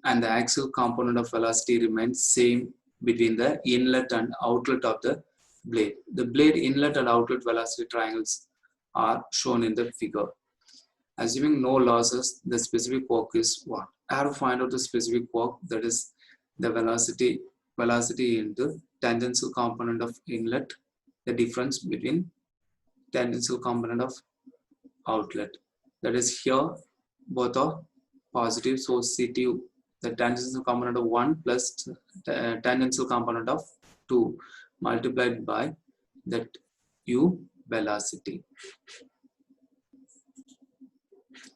and the axial component of velocity remains same between the inlet and outlet of the blade. The blade inlet and outlet velocity triangles are shown in the figure. Assuming no losses, the specific work is what? I have to find out the specific work, that is the velocity into tangential component of inlet, the difference between tangential component of outlet. That is here both are positive, so CT, the tangential component of 1 plus tangential component of 2 multiplied by that u velocity.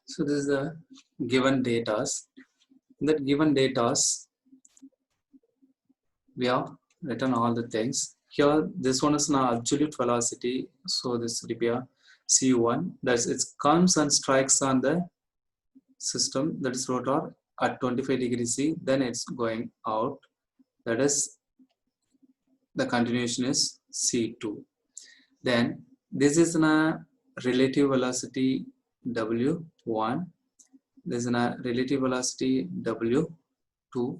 So this is the given data. In that given data, we have written all the things. Here, this one is now absolute velocity. So this will be a C1. That's it comes and strikes on the system, that is rotor, at 25 degrees C. Then it's going out. That is the continuation is C2. Then this is a relative velocity W1. This is a relative velocity W2.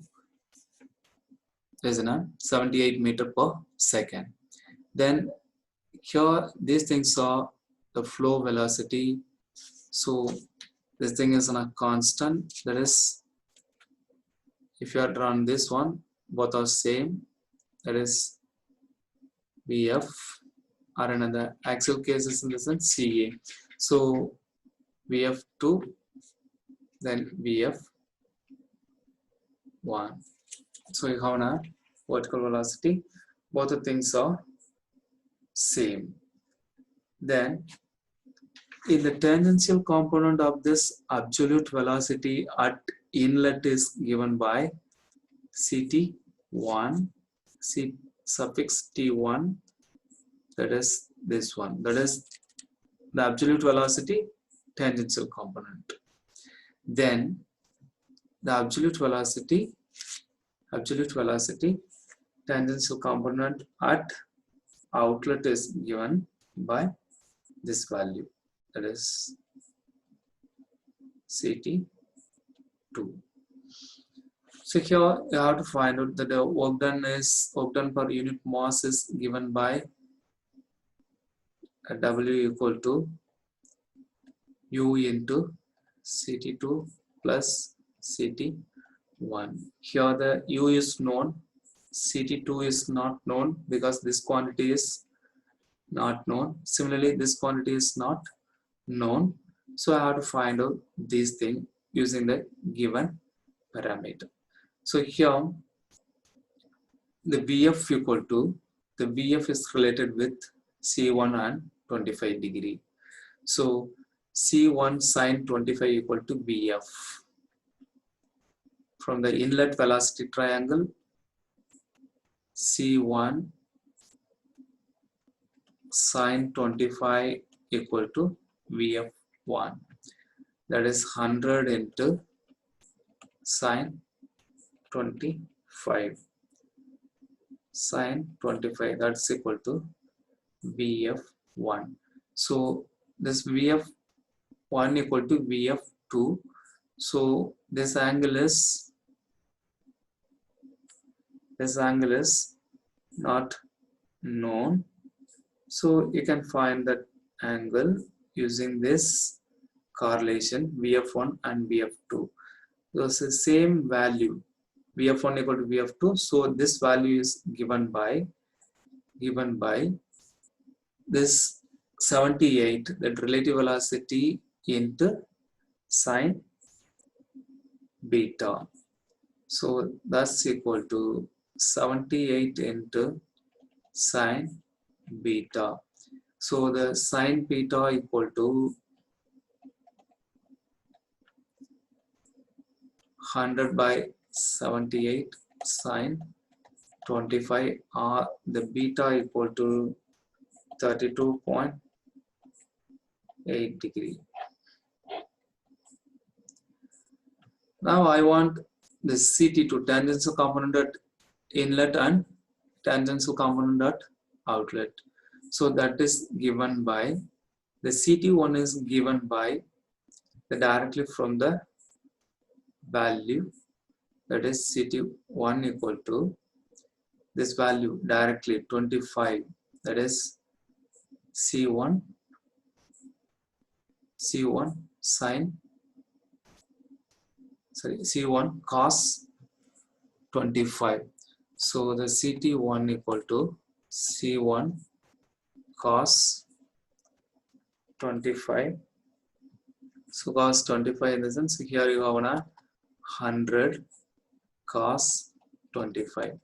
Is in a 78 meter per second. Then here these things are the flow velocity. So this thing is on a constant. That is, if you are drawn this one, both are same. That is Vf, or another axial cases in the sense Ca. So Vf2, then Vf1. So you have a vertical velocity. Both the things are same. Then in the tangential component of this absolute velocity at inlet is given by Ct1, C suffix T1, that is this one. That is the absolute velocity tangential component. Then the absolute velocity tangential component at outlet is given by this value, that is Ct2. So here you have to find out that the work done per unit mass is given by W equal to U into Ct2 plus Ct1. Here the U is known, Ct2 is not known because this quantity is not known. Similarly, this quantity is not known. So I have to find out these things using the given parameter. So here the Vf equal to, the Vf is related with C1 and 25 degree. So C1 sine 25 equal to Vf. From the inlet velocity triangle, C1 sine 25 equal to Vf1. That is 100 into sine 25. Sine 25, that's equal to Vf1. So this Vf1 equal to Vf2. So this angle is not known. So you can find that angle using this correlation Vf1 and Vf2. So it's the same value, Vf1 equal to Vf2. So this value is given by this 78, that relative velocity into sine beta. So that's equal to 78 into sine beta. So the sine beta equal to 100 by 78 sine 25, or the beta equal to 32.8 degree. Now I want the Ct2, tangential component at inlet and tangential component at outlet. So that is given by, the Ct1 is given by directly from the value, that is Ct1 equal to this value directly 25, that is C1 C1 cos 25. So the Ct1 equal to C1 cos 25. So cos 25 in the sense here you have 100 cos 25.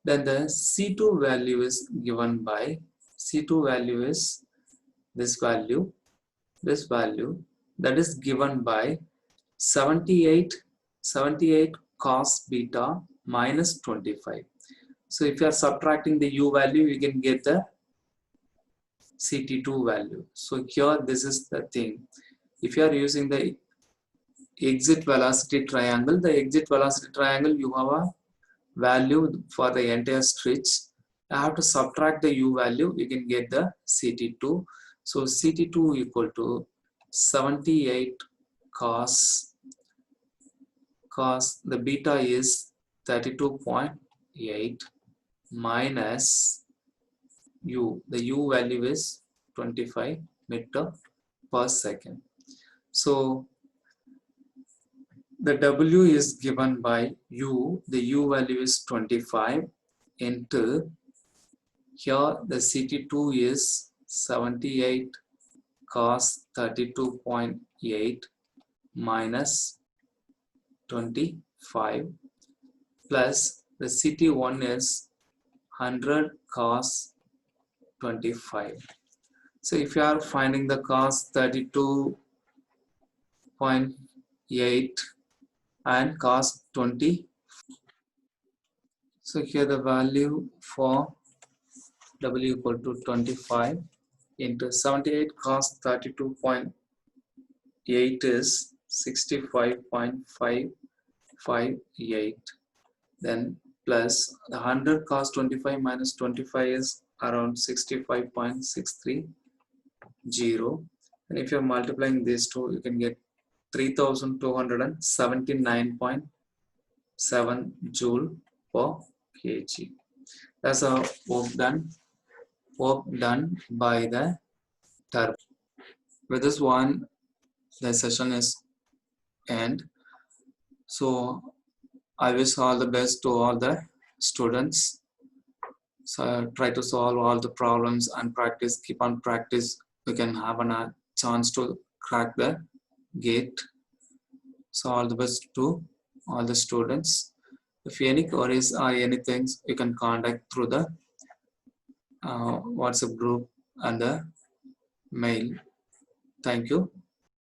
Then the C2 value is given by, C2 value is this value that is given by 78 cos beta minus 25. So if you are subtracting the u value, you can get the CT2 value. So here this is the thing. If you are using the exit velocity triangle, you have a value for the entire stretch. I have to subtract the u value, you can get the CT2. So CT2 equal to 78 cos the beta is 32.8 minus u. The u value is 25 meter per second. So the W is given by U, the U value is 25 into, here the CT2 is 78 cos 32.8 minus 25 plus the CT1 is 100 cos 25. So if you are finding the cos 32.8 and cos 20, so here the value for W equal to 25 into 78 cos 32.8 is 65.558, then plus the 100 cos 25 minus 25 is around 65.630, and if you are multiplying these two, you can get 3279.7 joule per kg. That's a work done by the turbine. With this one, the session is end. So I wish all the best to all the students. So try to solve all the problems and practice, keep on practice. You can have a chance to crack the gate. So all the best to all the students. If any queries or anything, you can contact through the WhatsApp group and the mail. Thank you.